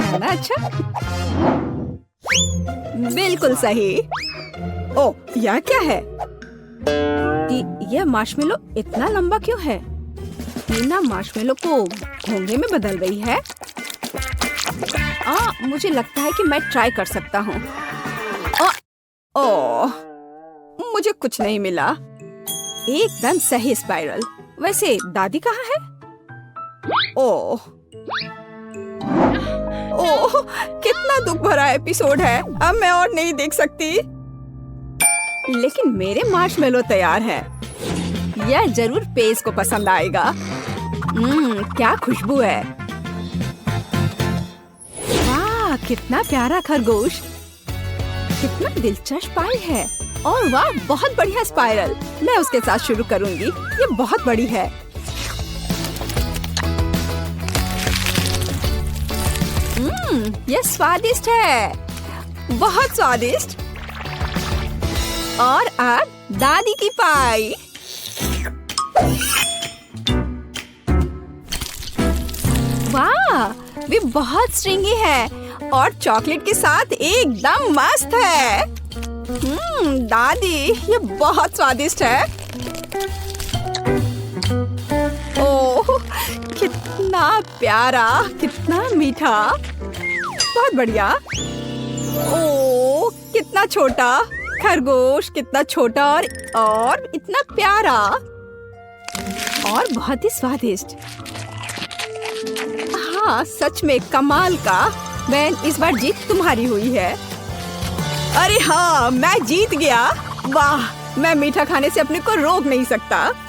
है ना अच्छा? बिल्कुल सही। ओ, यह क्या है? यह मार्शमेलो इतना लंबा क्यों है? टीना मार्शमेलो को घोंघे में बदल रही है। मुझे लगता है कि मैं ट्राई कर सकता हूँ। मुझे कुछ नहीं मिला। एकदम सही स्पाइरल। वैसे दादी कहाँ है? ओह, कितना दुख भरा एपिसोड है। अब मैं और नहीं देख सकती। लेकिन मेरे मार्शमेलो तैयार है। यह जरूर पेज को पसंद आएगा। क्या खुशबू है। वाह, कितना प्यारा खरगोश। कितना दिलचस्प पाई है। और वाह, बहुत बढ़िया स्पाइरल। मैं उसके साथ शुरू करूंगी। ये बहुत बड़ी है। ये स्वादिष्ट है। बहुत स्वादिष्ट। और अब दादी की पाई। वाह, वे बहुत स्ट्रिंगी है और चॉकलेट के साथ एकदम मस्त है। दादी, ये बहुत स्वादिष्ट है। ओह, कितना प्यारा, कितना मीठा। बहुत बढ़िया। ओह, कितना छोटा खरगोश, कितना छोटा और इतना प्यारा और बहुत ही स्वादिष्ट। हाँ, सच में कमाल का। मैं इस बार जीत तुम्हारी हुई है। अरे हाँ, मैं जीत गया। वाह, मैं मीठा खाने से अपने को रोक नहीं सकता।